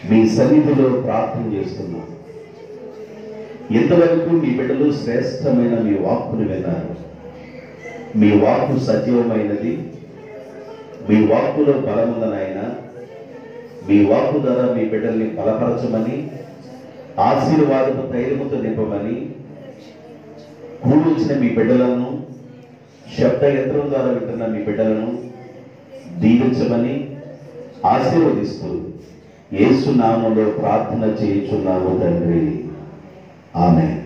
మీ సన్నిధిలో ప్రార్థన చేస్తున్నాం. ఇంతవరకు మీ బిడ్డలు శ్రేష్టమైన మీ వాక్కును విన్నారు. మీ వాక్కు సజీవమైనది, మీ వాక్కులో బలముందనైనా మీ వాక్కు ద్వారా మీ బిడ్డల్ని బలపరచమని, ఆశీర్వాదపు ధైర్యముతో నింపమని, కూర్చిన మీ బిడ్డలను, శబ్ద యంత్రం ద్వారా వింటున్న మీ బిడ్డలను దీవించమని ఆశీర్వదిస్తూ యేసు నామములో ప్రార్థన చేయుచున్నాము తండ్రి. ఆమేన్.